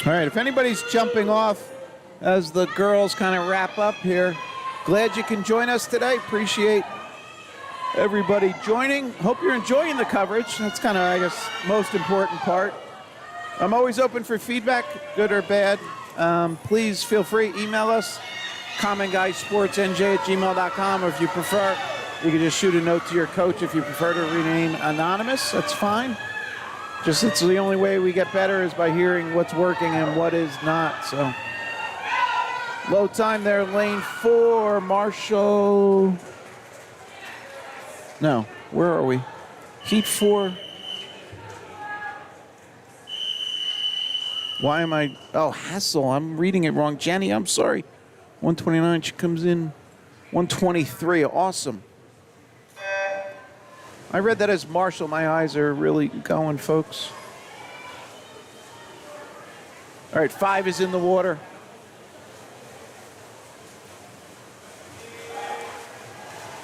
S2: All right, if anybody's jumping off as the girls kind of wrap up here, glad you can join us today. Appreciate everybody joining. Hope you're enjoying the coverage. That's kind of, I guess, most important part. I'm always open for feedback, good or bad. Please feel free, email us, commonguysportsnj@gmail.com, or if you prefer, you can just shoot a note to your coach if you prefer to remain anonymous. That's fine. Just it's the only way we get better is by hearing what's working and what is not. So low time there, lane 4, Marshall. No, where are we? Heat 4. Why am I? Oh, Hassel. I'm reading it wrong. Jenny, I'm sorry. 129. She comes in 123. Awesome. I read that as Marshall. My eyes are really going, folks. All right, 5 is in the water.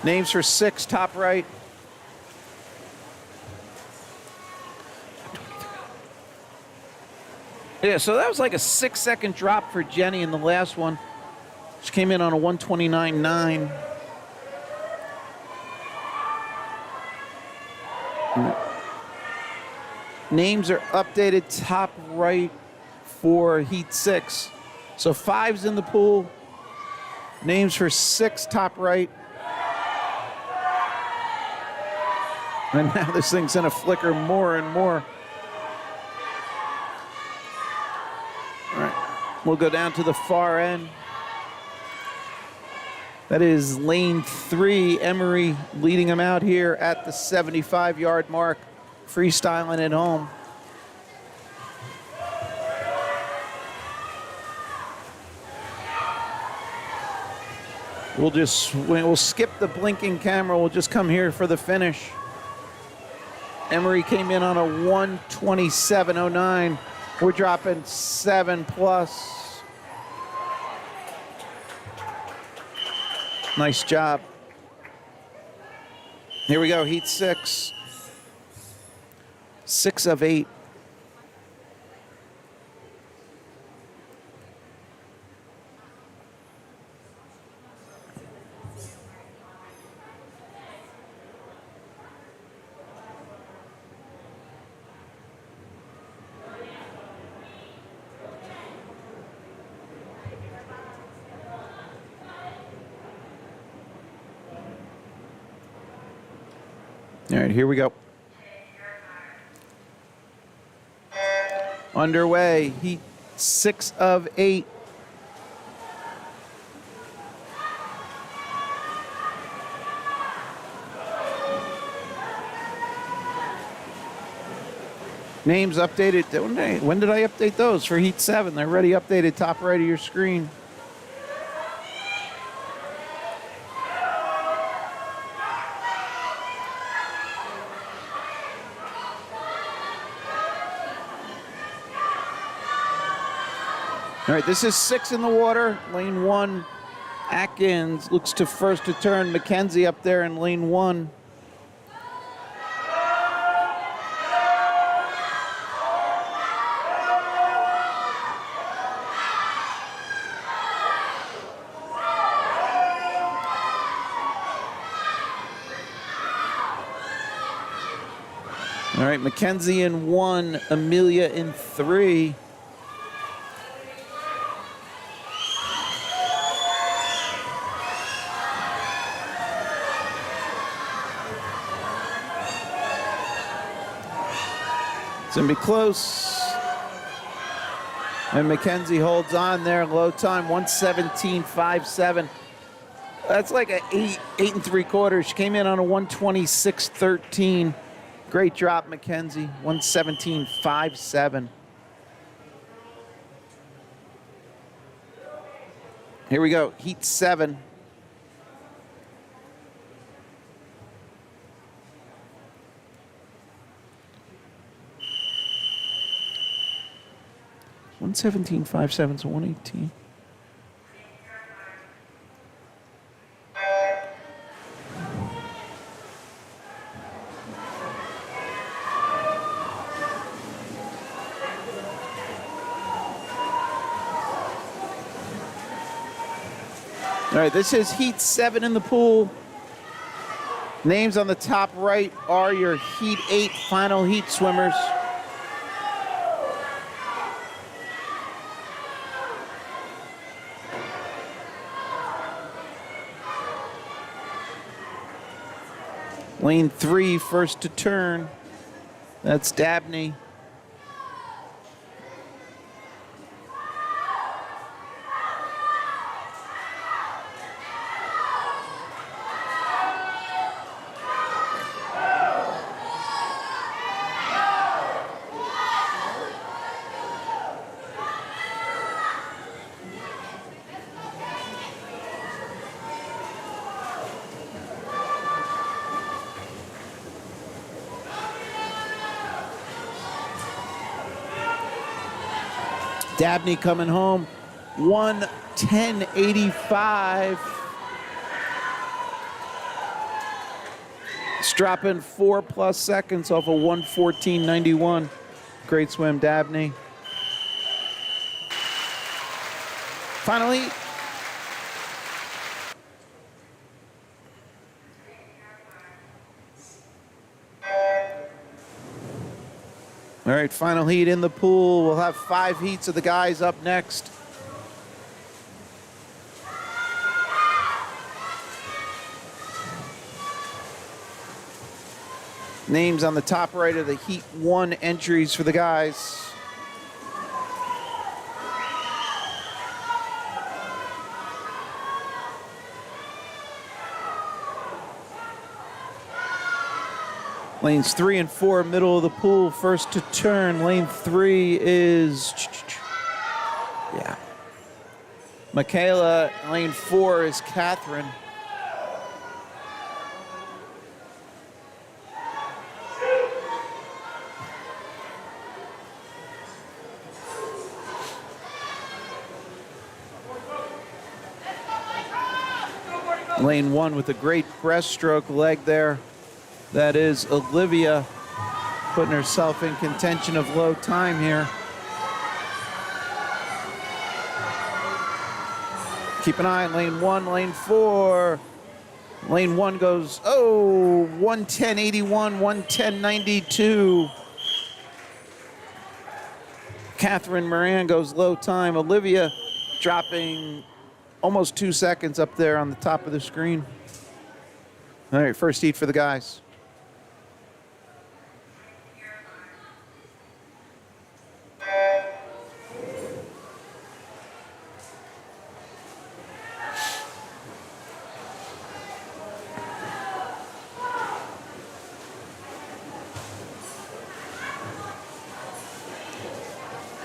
S2: Names for 6, top right. Yeah, so that was like a 6-second drop for Jenny in the last one. She came in on a 129.9. Names are updated top right for Heat 6. So 5's in the pool. Names for 6, top right. And now this thing's going to flicker more and more. All right, we'll go down to the far end. That is lane 3. Emery leading them out here at the 75-yard mark, freestyling at home. We'll skip the blinking camera. We'll just come here for the finish. Emery came in on a 127.09. We're dropping 7+. Nice job. Here we go, Heat 6. 6 of 8. All right, here we go. Underway, Heat 6 of 8. Names updated. When did I update those for Heat 7? They're already updated top right of your screen. All right, this is 6 in the water. Lane 1, Atkins looks to first to turn. McKenzie up there in lane 1. All right, McKenzie in 1, Amelia in 3. It's going to be close. And McKenzie holds on there, low time, 117.57. That's like an 8 3/4. She came in on a 126.13. Great drop, McKenzie, 117.57. Here we go, Heat 7. $117.57 to 118. All right, this is Heat 7 in the pool. Names on the top right are your Heat 8 final heat swimmers. Lane 3, first to turn. That's Dabney. Dabney coming home, 110.85. It's dropping 4+ seconds off of 114.91. Great swim, Dabney. Finally, all right, final heat in the pool. We'll have 5 heats of the guys up next. Names on the top right of the Heat 1 entries for the guys. Lanes 3 and 4, middle of the pool, first to turn. Lane 3 is, yeah, Michaela. Lane 4 is Catherine. Lane 1 with a great breaststroke leg there. That is Olivia, putting herself in contention of low time here. Keep an eye on lane 1, lane 4. Lane 1 goes, 110.81, 110.92. Catherine Moran goes low time. Olivia dropping almost 2 seconds up there on the top of the screen. All right, first heat for the guys.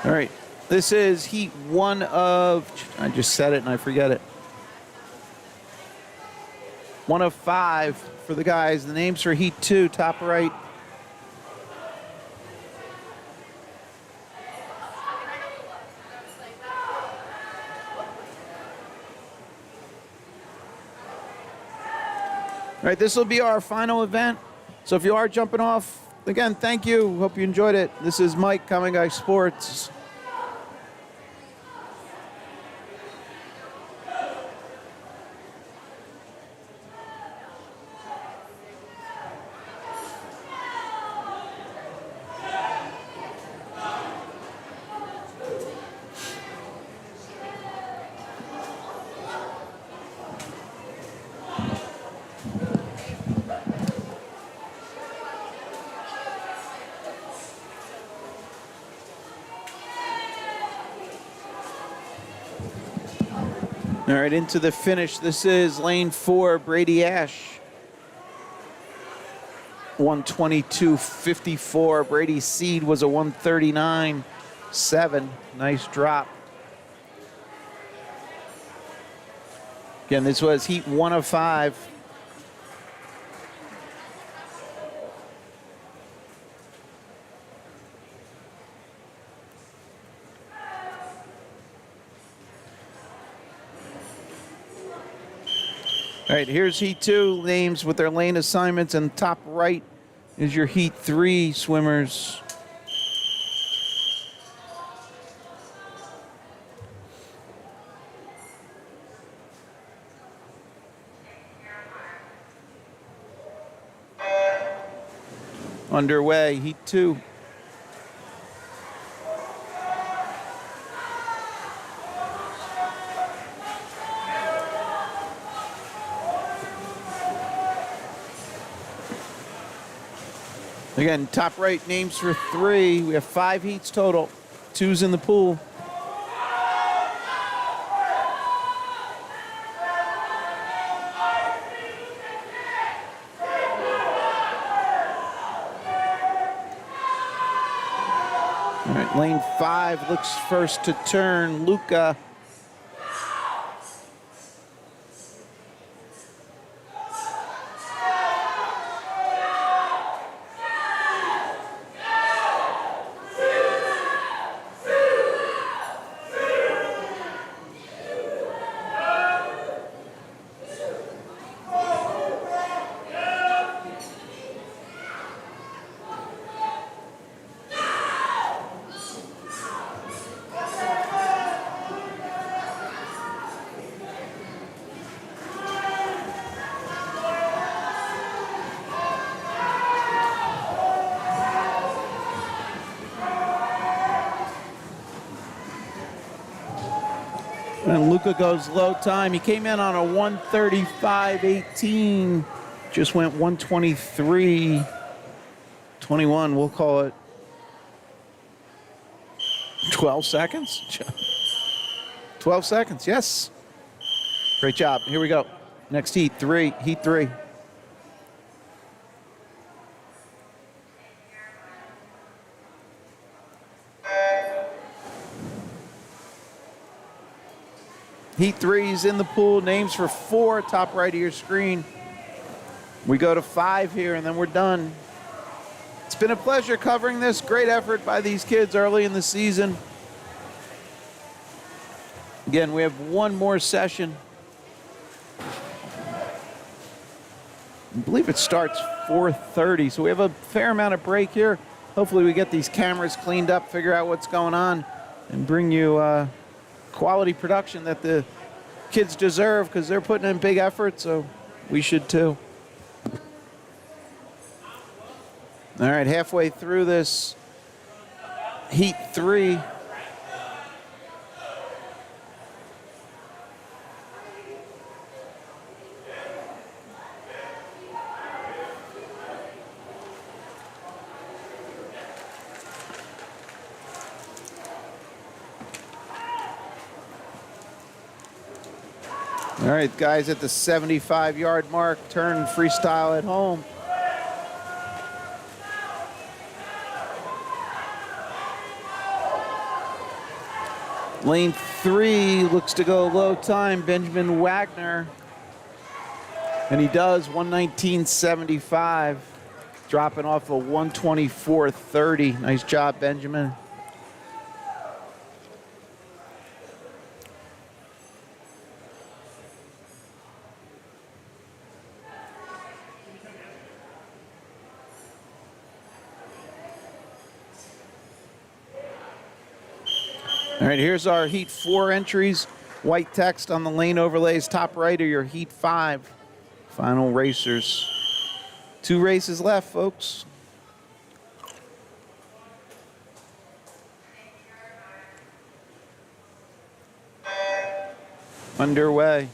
S2: All right, this is heat 1 of, I just said it and I forget it. 1 of 5 for the guys. The names for heat 2, top right. All right, this will be our final event. So if you are jumping off, again, thank you. Hope you enjoyed it. This is Mike, Common Guy Sports. All right, into the finish. This is lane 4, Brady Ash. 122.54. Brady's seed was a 139.7. Nice drop. Again, this was heat 1 of 5. All right, here's heat 2, names with their lane assignments, and top right is your heat 3 swimmers. Underway, heat 2. Again, top right names for 3. We have 5 heats total. 2's in the pool. All right, lane 5 looks first to turn. Luca. And Luca goes low time. He came in on a 135.18. Just went 123.21. We'll call it 12 seconds. 12 seconds, yes. Great job. Here we go. Next heat 3. Heat 3. Heat 3's in the pool. Names for 4, top right of your screen. We go to 5 here, and then we're done. It's been a pleasure covering this. Great effort by these kids early in the season. Again, we have one more session. I believe it starts 4:30, so we have a fair amount of break here. Hopefully we get these cameras cleaned up, figure out what's going on, and bring you quality production that the kids deserve, because they're putting in big effort, so we should too. All right, halfway through this heat 3. All right, guys, at the 75-yard mark, turn freestyle at home. Lane 3 looks to go low time, Benjamin Wagner. And he does, 119.75, dropping off a 124.30. Nice job, Benjamin. All right, here's our Heat 4 entries. White text on the lane overlays. Top right are your Heat 5 final racers. 2 races left, folks. Underway.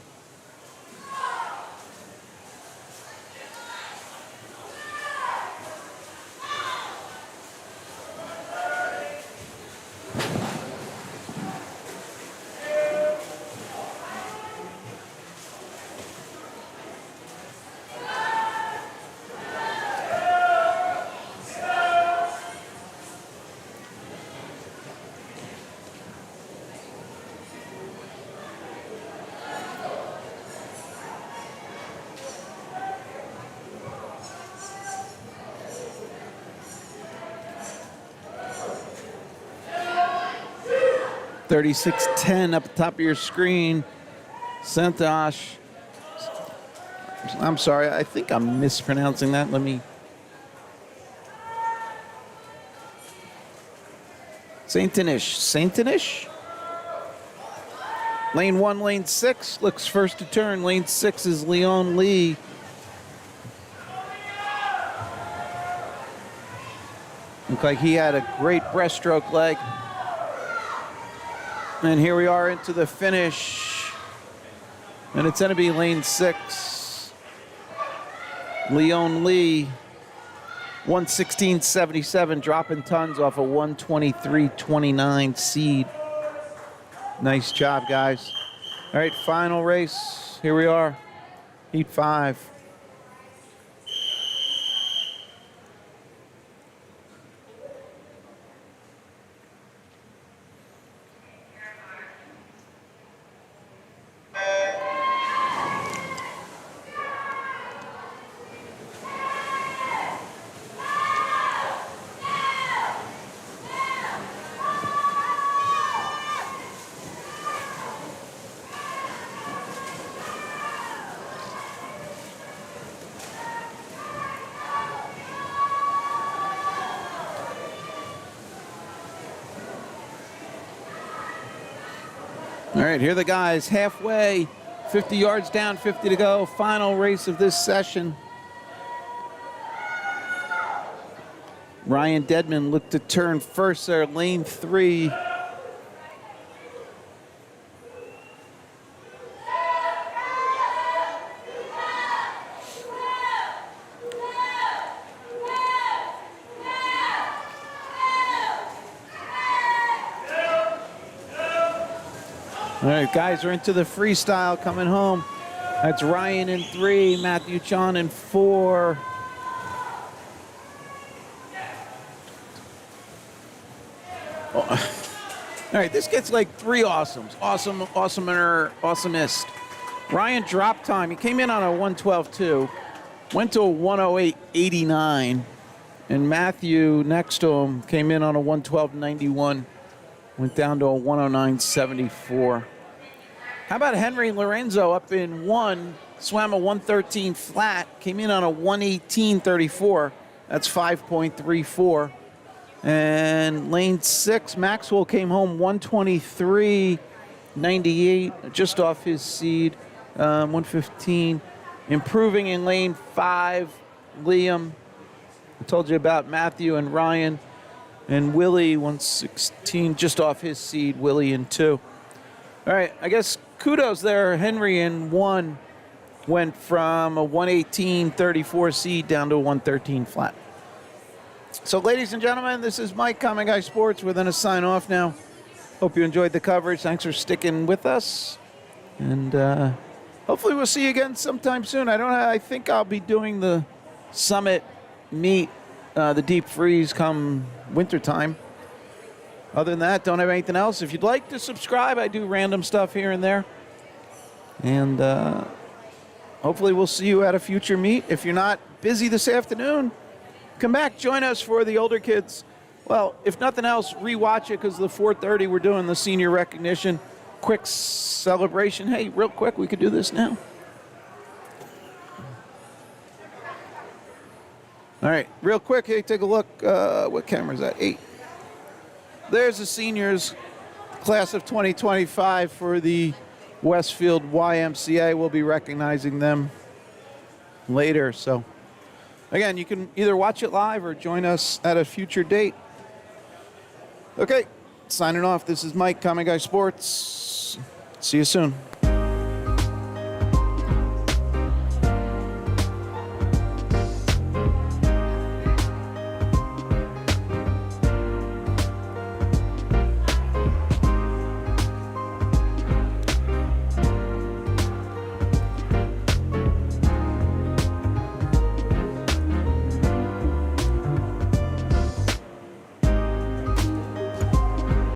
S2: $36.10 up the top of your screen. Santosh. I'm sorry, I think I'm mispronouncing that. Let me. Saintinish. Lane 1, lane 6 looks first to turn. Lane 6 is Leon Lee. Looked like he had a great breaststroke leg. And here we are into the finish. And it's going to be lane 6. Leon Lee, 116.77, dropping tons off a 123.29 seed. Nice job, guys. All right, final race. Here we are, Heat 5. All right, here are the guys halfway, 50 yards down, 50 to go. Final race of this session. Ryan Dedman looked to turn first there, lane 3. All right, guys are into the freestyle coming home. That's Ryan in 3, Matthew Chon in 4. Oh. All right, this gets like 3 awesomes. Awesome, awesomer, awesomest. Ryan drop time. He came in on a 112.2, went to a 108.89. And Matthew next to him came in on a 112.91, went down to a 109.74. How about Henry Lorenzo up in 1, swam a 113 flat, came in on a 118.34. That's 5.34. And lane 6, Maxwell came home 123.98, just off his seed, 115. Improving in lane 5, Liam. I told you about Matthew and Ryan. And Willie, 116, just off his seed, Willie in 2. All right, I guess kudos there. Henry in 1 went from a 118.34 seed down to a 113 flat. So, ladies and gentlemen, this is Mike, Common Guy Sports. We're going to sign off now. Hope you enjoyed the coverage. Thanks for sticking with us. And hopefully we'll see you again sometime soon. I think I'll be doing the Summit meet, the deep freeze come wintertime. Other than that, don't have anything else. If you'd like to subscribe, I do random stuff here and there. And hopefully we'll see you at a future meet. If you're not busy this afternoon, come back, join us for the older kids. Well, if nothing else, rewatch it because the 4:30 we're doing the senior recognition. Quick celebration. Hey, real quick, we could do this now. All right, real quick, hey, take a look. What camera is that? 8. There's the seniors, class of 2025 for the Westfield YMCA. We'll be recognizing them later. So, again, you can either watch it live or join us at a future date. Okay, signing off. This is Mike, Common Guy Sports. See you soon.